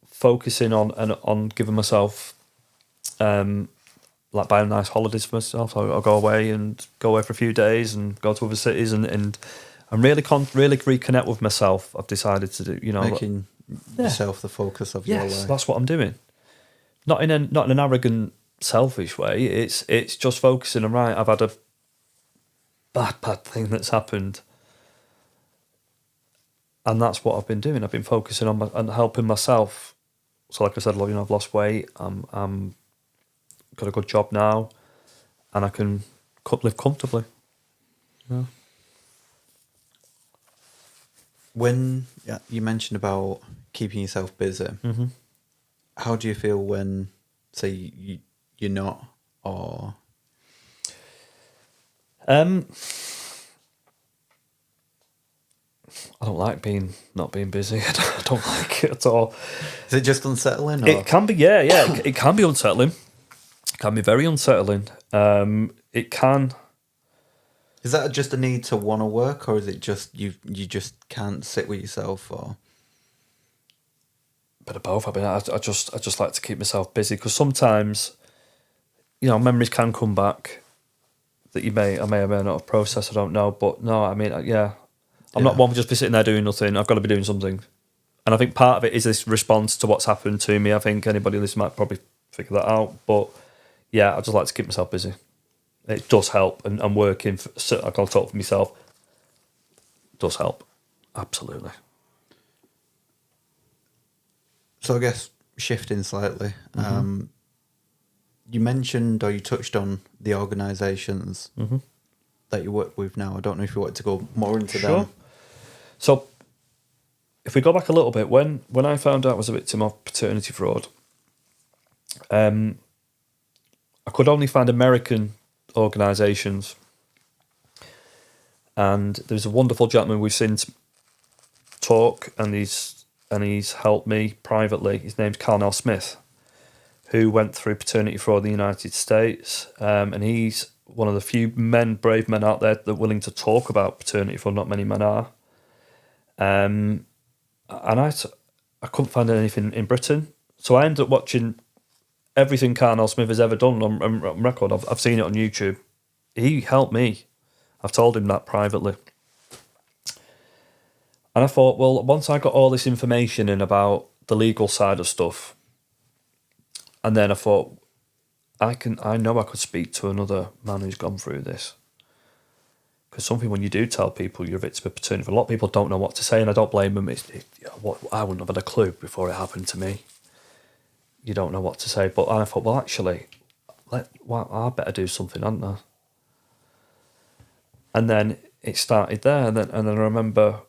B: focusing on giving myself like buying nice holidays for myself. I'll go away for a few days and go to other cities and really reconnect with myself. I've decided to do,
A: making yourself the focus of your life.
B: Yes, that's what I'm doing. Not in an arrogant, selfish way. It's just focusing on, right, I've had a bad thing that's happened. And that's what I've been doing. I've been focusing on helping myself. So, like I said, I've lost weight. I'm got a good job now, and I can live comfortably. Yeah.
A: When you mentioned about keeping yourself busy,
B: Mm-hmm.
A: How do you feel when, say, you're not, or?
B: I don't like not being busy. I don't like it at all.
A: Is it just unsettling? Or?
B: It can be, yeah. It can be unsettling. It can be very unsettling. It can.
A: Is that just a need to want to work, or is it just you just can't sit with yourself? Or
B: Bit of both. I mean, I just like to keep myself busy because sometimes, memories can come back that I may or may not have processed. I don't know, but no, I mean, yeah, I'm not one for just be sitting there doing nothing. I've got to be doing something, and I think part of it is this response to what's happened to me. I think anybody listening might probably figure that out, but yeah, I just like to keep myself busy. It does help, and working. I can talk for myself. Does help, absolutely.
A: So I guess shifting slightly, you mentioned or you touched on the organisations that you work with now. I don't know if you want to go more into them.
B: So if we go back a little bit, when I found out I was a victim of paternity fraud, I could only find American organisations. And there's a wonderful gentleman we've seen talk, and he's helped me privately. His name's Carnell Smith, who went through paternity fraud in the United States. And he's one of the few brave men out there that are willing to talk about paternity fraud. Not many men are. And I couldn't find anything in Britain. So I ended up watching everything Carnell Smith has ever done on record. I've seen it on YouTube. He helped me. I've told him that privately. And I thought, well, once I got all this information in about the legal side of stuff, and then I thought, I know I could speak to another man who's gone through this. Because something when you do tell people you're a victim of paternity, a lot of people don't know what to say, and I don't blame them. I wouldn't have had a clue before it happened to me. You don't know what to say. But I thought, well, actually, I better do something, hadn't I? And then it started there, and then I remember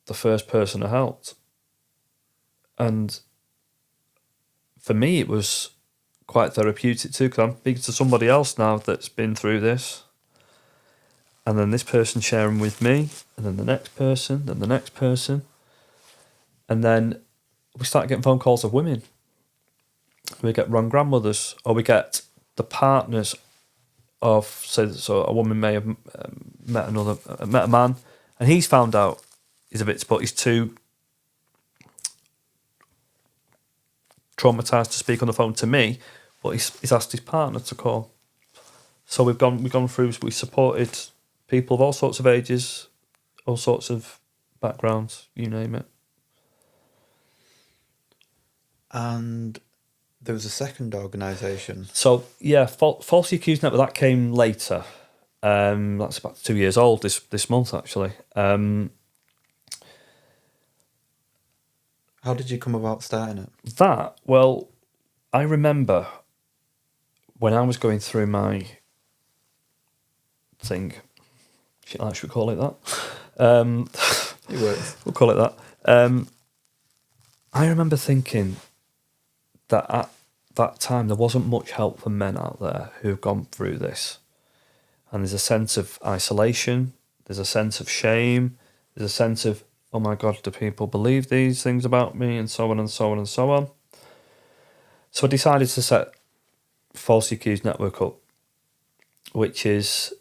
B: the first person I helped. And for me, it was quite therapeutic too, because I'm speaking to somebody else now that's been through this. And then this person sharing with me, and then the next person, then the next person. And then we start getting phone calls of women. We get wrong grandmothers, or we get the partners of, so a woman may have met a man, and he's found out he's a victim, but he's too traumatised to speak on the phone to me, but he's asked his partner to call. So we've gone through. We supported people of all sorts of ages, all sorts of backgrounds, you name it.
A: And there was a second organisation.
B: So yeah, Falsely Accused Network, that came later. That's about 2 years old this month actually.
A: How did you come about starting it?
B: I remember when I was going through my thing, should we call it that?
A: It works.
B: We'll call it that. I remember thinking that at that time there wasn't much help for men out there who've gone through this. And there's a sense of isolation, there's a sense of shame, there's a sense of, oh my God, do people believe these things about me, and so on and so on and so on. So I decided to set Falsely Accused Network up, which is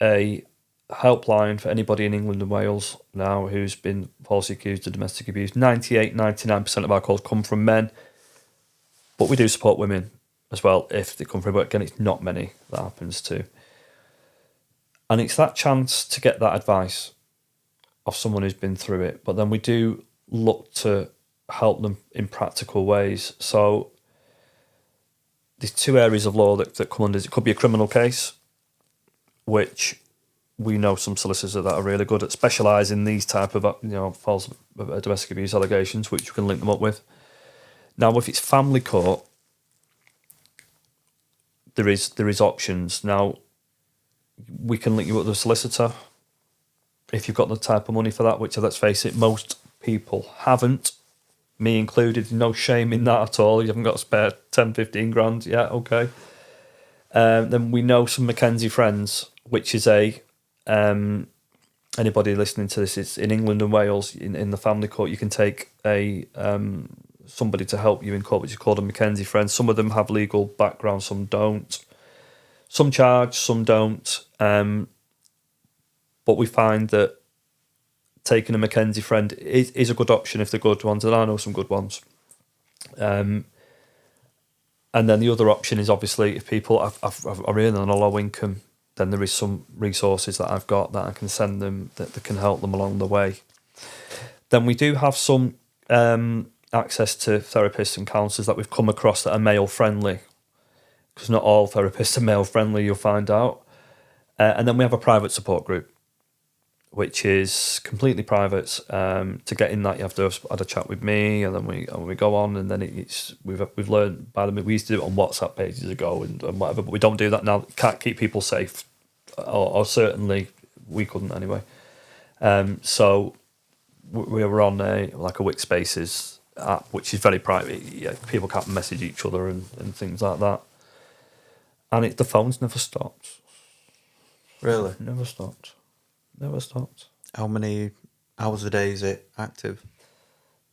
B: a helpline for anybody in England and Wales now who's been falsely accused of domestic abuse. 99% of our calls come from men, but we do support women as well if they come from it. But again, it's not many that happens to. And it's that chance to get that advice of someone who's been through it. But then we do look to help them in practical ways. So there's two areas of law that come under. It could be a criminal case, which we know some solicitors that are really good at, specialise in these type of false domestic abuse allegations, which you can link them up with. Now, if it's family court, there is options. Now, we can link you up with a solicitor if you've got the type of money for that, which, let's face it, most people haven't, me included. No shame in that at all. You haven't got to spare 10, 15 grand. Yeah, okay. Then we know some Mackenzie Friends, which is a anybody listening to this, it's in England and Wales, in the family court, you can take a somebody to help you in court, which is called a Mackenzie friend. Some of them have legal background, some don't. Some charge, some don't. But we find that taking a Mackenzie friend is a good option if they're good ones, and I know some good ones. And then the other option is obviously if people are earning on a low income, then there is some resources that I've got that I can send them that can help them along the way. Then we do have some access to therapists and counsellors that we've come across that are male friendly, because not all therapists are male friendly, you'll find out. And then we have a private support group, which is completely private. To get in that, you have to have had a chat with me, and then we go on, and then we've learned by the we used to do it on WhatsApp pages ago and whatever, but we don't do that now. Can't keep people safe, or certainly we couldn't anyway. So we were on a Wix Spaces app, which is very private. Yeah, people can't message each other and things like that. And the phone's never stopped.
A: Really?
B: Never stopped. Never stopped.
A: How many hours a day is it active?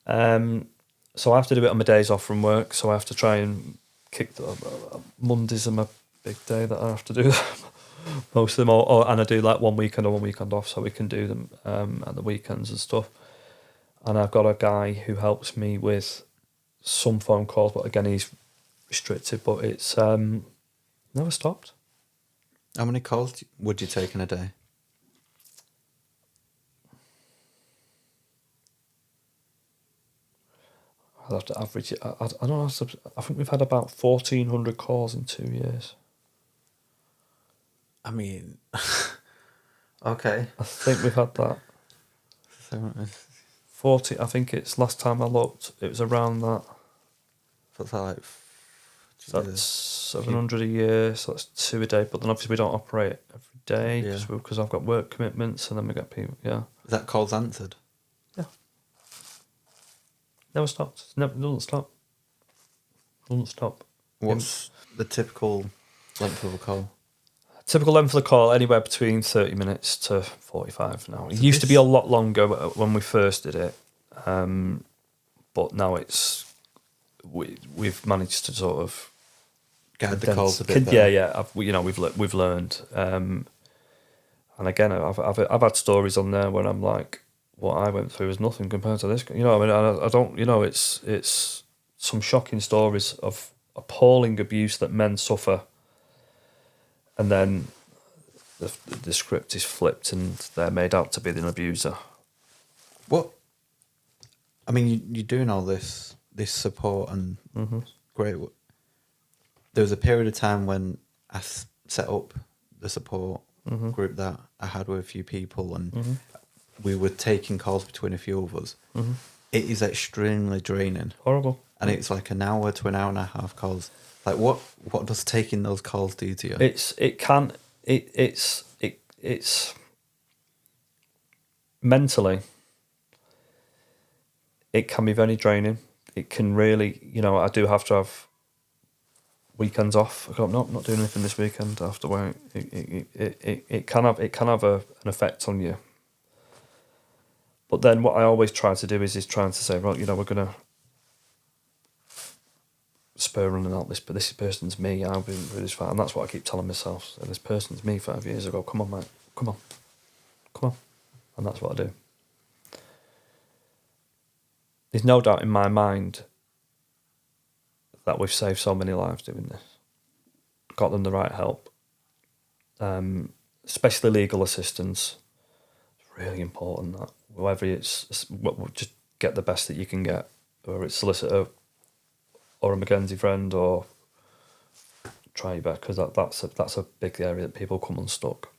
B: So I have to do it on my days off from work. So I have to try and Mondays are my big day that I have to do most of them. And I do like 1 weekend or 1 weekend off, so we can do them at the weekends and stuff. And I've got a guy who helps me with some phone calls, but again, he's restricted. But it's never stopped.
A: How many calls would you take in a day?
B: I'll have to average it. I don't know. I think we've had about 1,400 calls in 2 years.
A: I mean, okay.
B: I think we've had that. 40. I think it's last time I looked, it was around that.
A: What's that like?
B: So that's 700 a year. So that's 2 a day. But then obviously we don't operate every day because I've got work commitments, and then we get people. Yeah.
A: Is that calls answered?
B: Yeah. Never stops. Doesn't stop. Doesn't stop.
A: What's the typical length of a call?
B: Typical length of the call, anywhere between 30 minutes to 45 now. It used to be a lot longer when we first did it, but now we've managed to sort of
A: guide the calls a bit better.
B: Yeah. We've learned, and again, I've had stories on there where I'm like, what I went through is nothing compared to this. You know, I mean, I don't. You know, it's some shocking stories of appalling abuse that men suffer. And then the script is flipped and they're made out to be the abuser.
A: What? I mean, you're doing all this support and great. There was a period of time when I set up the support group that I had with a few people, and we were taking calls between a few of us. It is extremely draining.
B: Horrible.
A: And it's like an hour to an hour and a half calls. Like what does taking those calls do to you?
B: It's mentally, it can be very draining. It can really, I do have to have weekends off. I'm not doing anything this weekend. I have to wait. It can have an effect on you. But then what I always try to do is trying to say, right, we're gonna spur running out but this person's me. I've been through this fight, and that's what I keep telling myself. So this person's me 5 years ago. Come on, mate. Come on, and that's what I do. There's no doubt in my mind that we've saved so many lives doing this. Got them the right help, especially legal assistance. It's really important that whoever it's, just get the best that you can get, whether it's solicitor or a Mackenzie friend, or try your best, because that's a big area that people come unstuck.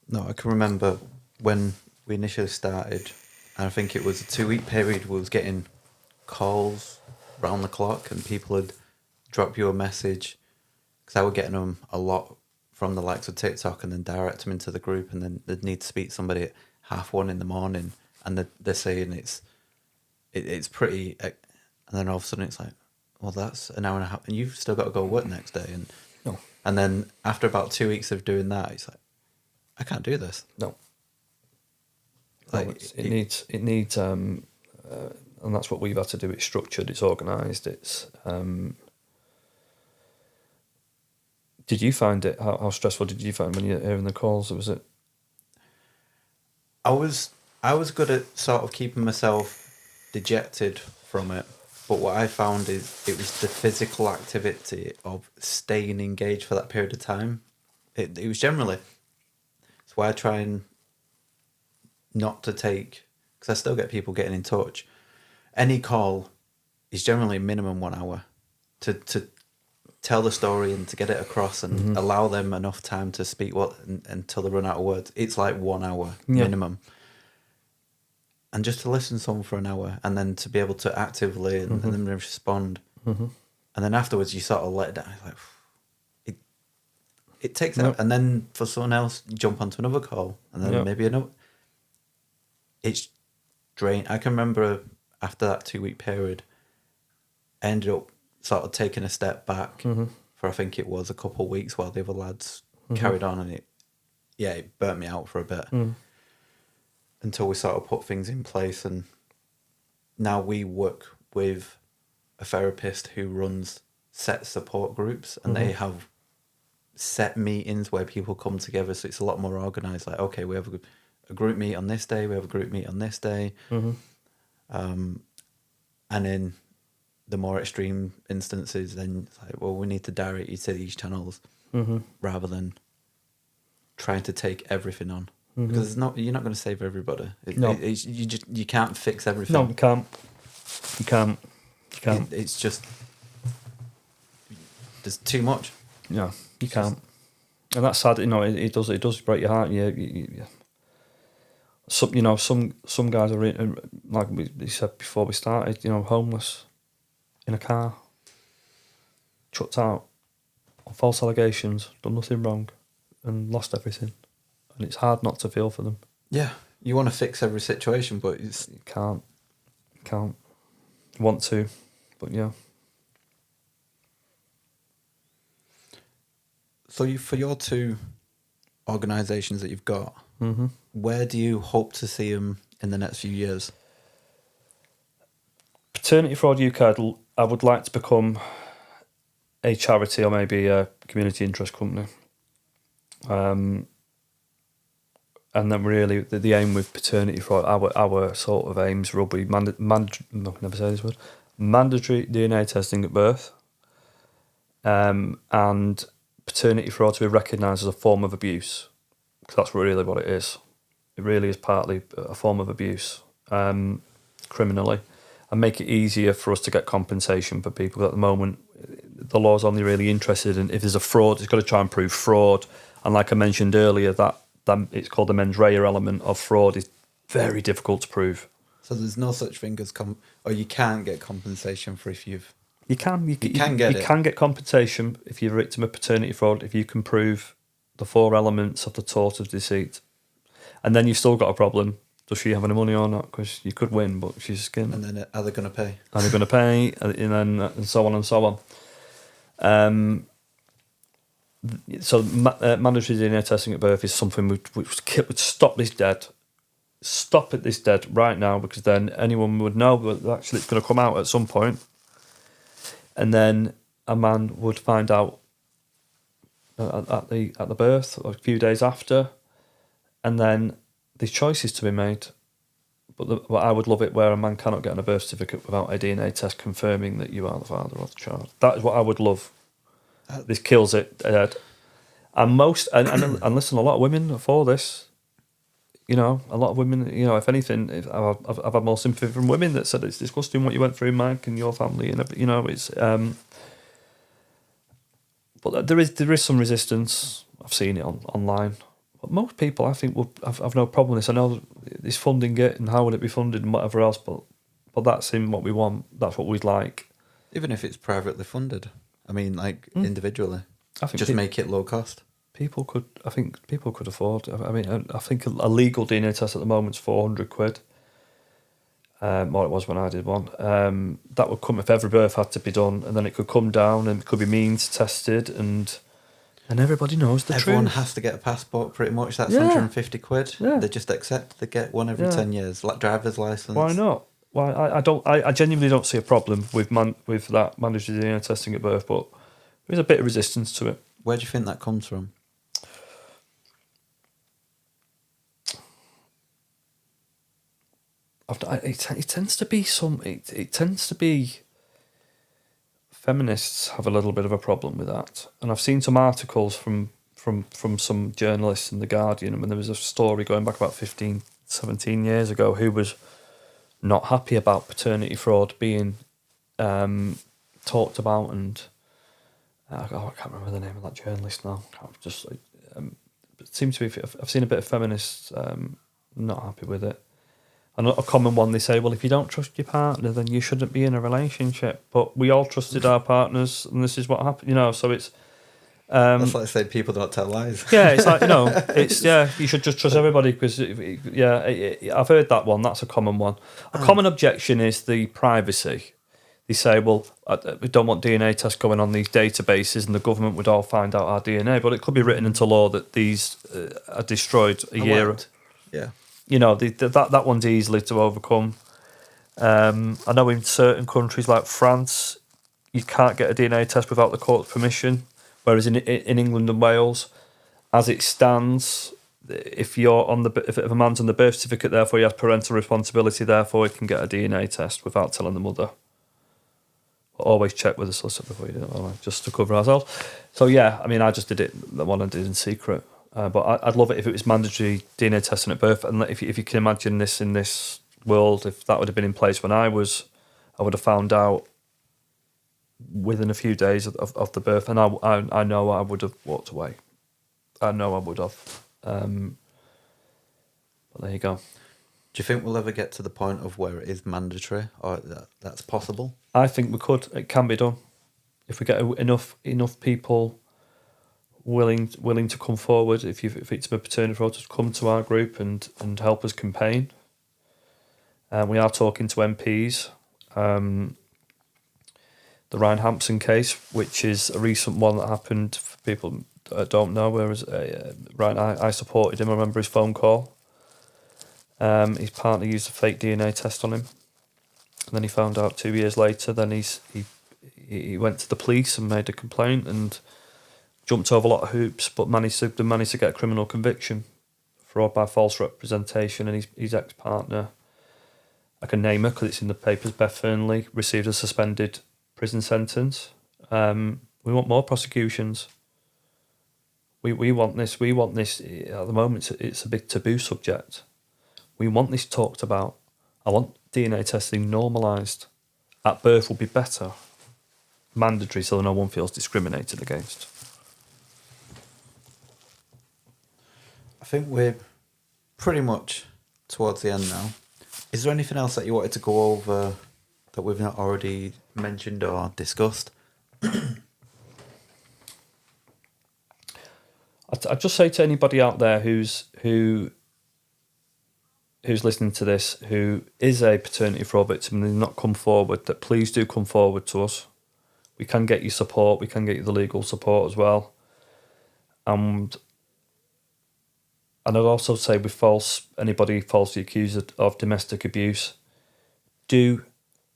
A: No, I can remember when we initially started, and I think it was a 2-week period, we was getting calls round the clock, and people would drop you a message, because I were getting them a lot from the likes of TikTok, and then direct them into the group, and then they'd need to speak to somebody at 1:30 in the morning, and they're saying it's pretty. And then all of a sudden it's like, well, that's an hour and a half, and you've still got to go work next day. And
B: No.
A: And then after about 2 weeks of doing that, it's like, I can't do this.
B: No.
A: Like,
B: No, it needs and that's what we've had to do. It's structured, it's organised, it's did you find it, how stressful did you find when you're hearing the calls? Was it?
A: I was good at sort of keeping myself dejected from it, but what I found is it was the physical activity of staying engaged for that period of time. It was generally, it's why I try and not to take, because I still get people getting in touch. Any call is generally minimum 1 hour to tell the story and to get it across and allow them enough time to speak until they run out of words. It's like 1 hour minimum. And just to listen to someone for an hour and then to be able to actively and then respond. And then afterwards you sort of let it down. Like, it takes out. And then for someone else, jump onto another call and then maybe another. It's drained. I can remember after that 2-week period, I ended up sort of taking a step back for I think it was a couple of weeks while the other lads carried on, and it burnt me out for a bit until we sort of put things in place. And now we work with a therapist who runs set support groups, and they have set meetings where people come together, so it's a lot more organised. Like, okay, we have a group meet on this day, we have a group meet on this day, and in the more extreme instances, then it's like, well, we need to direct you to these channels rather than trying to take everything on, because you're not going to save everybody. You can't fix everything.
B: No, you can't.
A: It's just there's too much.
B: Yeah, you can't, and that's sad. It does break your heart. Some guys are like we said before we started. Homeless in a car, chucked out on false allegations, done nothing wrong, and lost everything. And it's hard not to feel for them.
A: Yeah, you want to fix every situation, but you
B: can't. You want to, but yeah.
A: So for your 2 organisations that you've got, where do you hope to see them in the next few years?
B: Paternity Fraud UK, I would like to become a charity or maybe a community interest company. And then really the aim with Paternity Fraud, our sort of aims will be mandatory DNA testing at birth, and paternity fraud to be recognised as a form of abuse, because that's really what it is. It really is partly a form of abuse, criminally, and make it easier for us to get compensation for people. At the moment, the law's only really interested in if there's a fraud, it's got to try and prove fraud. And like I mentioned earlier, that it's called the mens rea element of fraud is very difficult to prove.
A: So there's no such thing as or you can't get compensation for if you've.
B: You can get compensation if you're a victim of paternity fraud if you can prove the 4 elements of the tort of deceit, and then you've still got a problem. Does she have any money or not? Because you could win, but she's skin.
A: And then are they going to pay?
B: Are they going to pay? And so on and so on. So mandatory DNA testing at birth is something which would stop this dead. Stop at this dead right now, because then anyone would know that actually it's going to come out at some point. And then a man would find out at the birth or a few days after, and then there's choices to be made. But I would love it where a man cannot get on a birth certificate without a DNA test confirming that you are the father of the child. That is what I would love. This kills it. And listen, a lot of women are for this. A lot of women, if anything, I've had more sympathy from women that said it's disgusting what you went through, Mike, and your family, and it's. But there is some resistance. I've seen it online. But most people, I think, would have no problem with this. I know it's funding it and how would it be funded and whatever else, but that's in what we want. That's what we'd like.
A: Even if it's privately funded, I mean, like individually, I think just make it low cost.
B: I think people could afford. I mean, I think a legal DNA test at the moment is £400. Or it was when I did one. That would come if every birth had to be done, and then it could come down and it could be means tested, and And everybody knows the
A: Everyone
B: truth.
A: has to get a passport, pretty much. That's
B: Yeah.
A: 150 quid.
B: Yeah.
A: They just accept. They get one every 10 years. Like driver's license.
B: Why not? Why I genuinely don't see a problem with that mandatory DNA testing at birth, but there's a bit of resistance to it.
A: Where do you think that comes from?
B: It tends to be it tends to be feminists have a little bit of a problem with that, and I've seen some articles from some journalists in the Guardian, and there was a story going back about 15, 17 years ago who was not happy about paternity fraud being talked about, and I can't remember the name of that journalist now. It seems to be. I've seen a bit of feminists not happy with it. And a common one, they say, well, if you don't trust your partner, then you shouldn't be in a relationship. But we all trusted our partners, and this is what happened. So it's...
A: That's like saying people don't tell lies.
B: Yeah, it's like, you should just trust everybody because, I've heard that one. That's a common one. A common objection is the privacy. They say, well, we don't want DNA tests going on these databases and the government would all find out our DNA. But it could be written into law that these are destroyed a year.
A: Yeah.
B: That one's easily to overcome. I know in certain countries like France, you can't get a DNA test without the court's permission, whereas in England and Wales, as it stands, if a man's on the birth certificate, therefore he has parental responsibility, therefore he can get a DNA test without telling the mother. Always check with the solicitor before you do it, just to cover ourselves. So yeah, I just did it, the one I did in secret. But I'd love it if it was mandatory DNA testing at birth. And if you can imagine this in this world, if that would have been in place when I would have found out within a few days of the birth. And I know I would have walked away. I know I would have. But there you go.
A: Do you think we'll ever get to the point of where it is mandatory or that's possible?
B: I think we could. It can be done. If we get enough people willing to come forward, if it's a paternity fraud, to come to our group and help us campaign. We are talking to MPs. The Ryan Hampson case, which is a recent one that happened, for people that don't know, whereas Ryan, I supported him. I remember his phone call. His partner used a fake DNA test on him, and then he found out 2 years later. Then he went to the police and made a complaint and jumped over a lot of hoops, but managed to get a criminal conviction, fraud by false representation, and his ex-partner, I can name her because it's in the papers, Beth Fernley, received a suspended prison sentence. We want more prosecutions. We want this. At the moment, it's a big taboo subject. We want this talked about. I want DNA testing normalised. At birth would be better. Mandatory so no one feels discriminated against.
A: I think we're pretty much towards the end now. Is there anything else that you wanted to go over that we've not already mentioned or discussed?
B: I'd just say to anybody out there who's listening to this, who is a paternity fraud victim and has not come forward, that please do come forward to us. We can get you support. We can get you the legal support as well. And I'd also say with anybody falsely accused of domestic abuse, do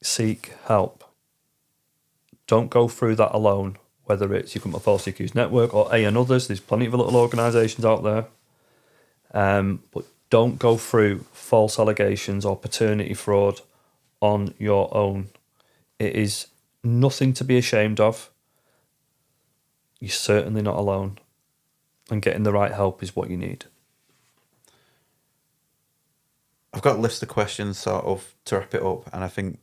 B: seek help. Don't go through that alone, whether it's you come to a falsely accused network or and others. There's plenty of little organisations out there. But don't go through false allegations or paternity fraud on your own. It is nothing to be ashamed of. You're certainly not alone. And getting the right help is what you need.
A: I've got a list of questions sort of to wrap it up, and I think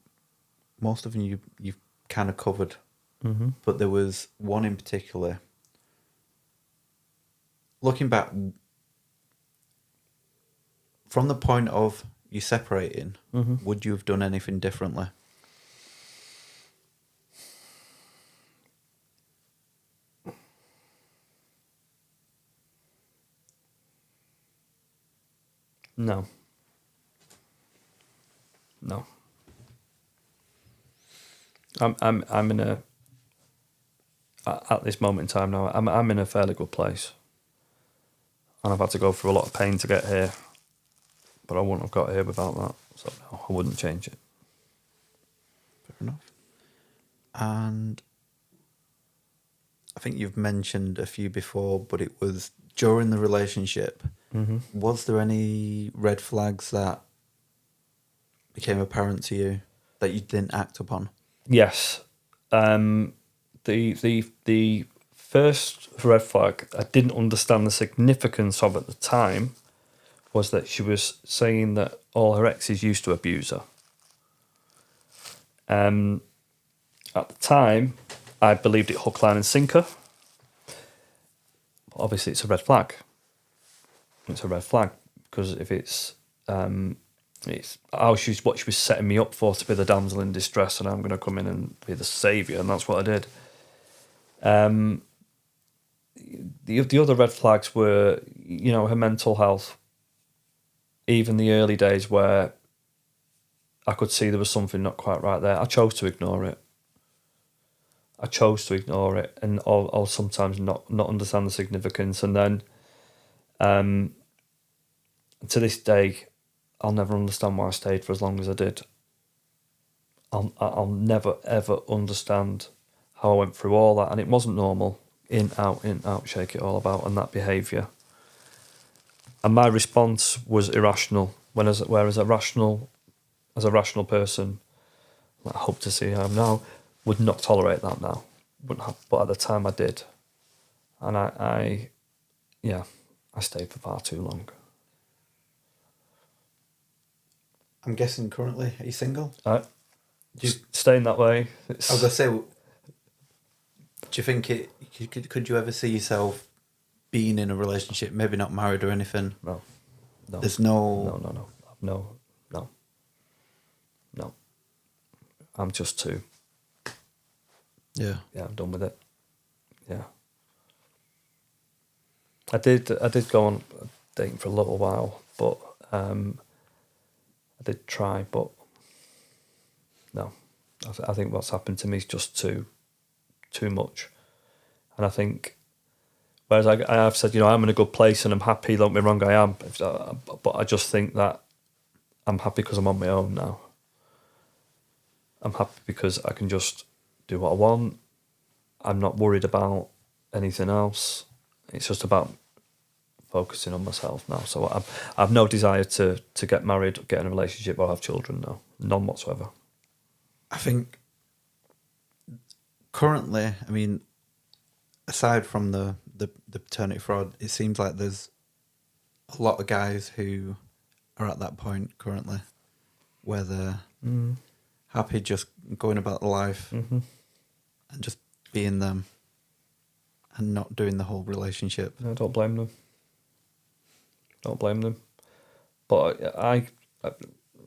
A: most of them you've kind of covered.
B: Mm-hmm.
A: But there was one in particular. Looking back, from the point of you separating, would you have done anything differently?
B: No. I'm at this moment in time now, I'm in a fairly good place. And I've had to go through a lot of pain to get here. But I wouldn't have got here without that. So no, I wouldn't change it.
A: Fair enough. And I think you've mentioned a few before, but it was during the relationship.
B: Mm-hmm.
A: Was there any red flags that became apparent to you that you didn't act upon?
B: Yes. The first red flag I didn't understand the significance of at the time was that she was saying that all her exes used to abuse her. At the time, I believed it hook, line and sinker. Obviously, it's a red flag. It's a red flag because if it's what she was setting me up for, to be the damsel in distress, and I'm going to come in and be the saviour, and that's what I did. The other red flags were, her mental health. Even the early days where I could see there was something not quite right there, I chose to ignore it. And I'll sometimes not understand the significance. And then, to this day, I'll never understand why I stayed for as long as I did. I'll never, ever understand how I went through all that. And it wasn't normal. In, out, shake it all about, and that behaviour. And my response was irrational, whereas a rational person, I hope to see I am now, would not tolerate that now. Wouldn't have, but at the time I did. And I stayed for far too long.
A: I'm guessing currently, are you single?
B: Staying that way.
A: I was going to say, do you think could you ever see yourself being in a relationship, maybe not married or anything?
B: No.
A: There's no...
B: No. I'm just too...
A: Yeah.
B: Yeah, I'm done with it. Yeah. I did go on dating for a little while, but I did try, but no. I think what's happened to me is just too much. And I think, whereas I have said, I'm in a good place and I'm happy, don't get me wrong, I am, but I just think that I'm happy because I'm on my own now. I'm happy because I can just do what I want. I'm not worried about anything else. It's just about focusing on myself now. So I have no desire to get married, get in a relationship, or have children now. None whatsoever.
A: I think currently, I mean, aside from the paternity fraud, it seems like there's a lot of guys who are at that point currently where they're happy just going about life and just being them and not doing the whole relationship.
B: I don't blame them. But I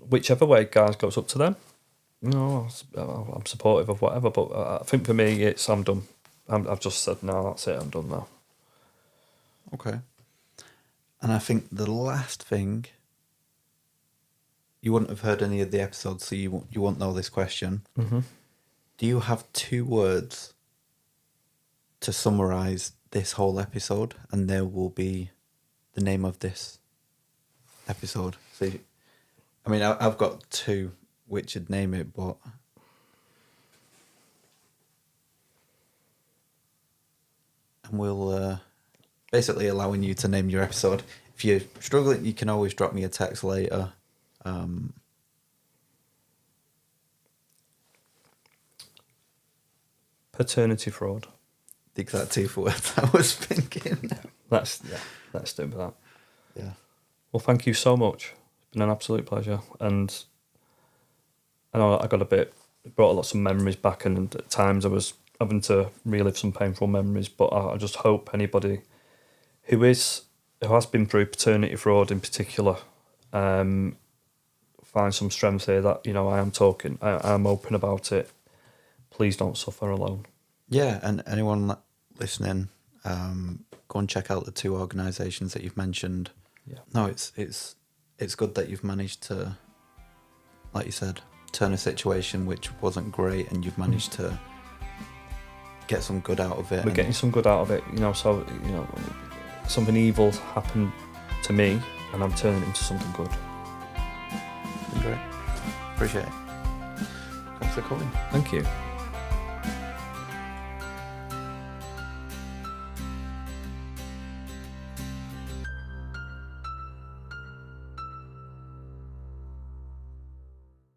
B: whichever way guys goes, up to them. I'm supportive of whatever, but I think for me, I'm done. I've just said, no, that's it, I'm done now.
A: Okay. And I think the last thing, you wouldn't have heard any of the episodes, so you won't know this question.
B: Mm-hmm.
A: Do you have 2 words to summarise this whole episode? And there will be the name of this episode. So, I mean, I've got 2 which would name it, but... And we'll basically allowing you to name your episode. If you're struggling, you can always drop me a text later.
B: Paternity fraud.
A: The exact 2 words I was thinking.
B: Let's do that.
A: Yeah.
B: Well, thank you so much. It's been an absolute pleasure. And I know I it brought lots of memories back, and at times I was having to relive some painful memories, but I just hope anybody who has been through paternity fraud in particular find some strength here that, I'm open about it. Please don't suffer alone.
A: Yeah, and anyone listening, go and check out the 2 organisations that you've mentioned.
B: Yeah.
A: No, it's good that you've managed to, like you said, turn a situation which wasn't great, and you've managed to get some good out of it.
B: We're getting some good out of it, you know. So, you know, something evil happened to me, and I'm turning it into something good.
A: Great. Appreciate it. Thanks for coming.
B: Thank you.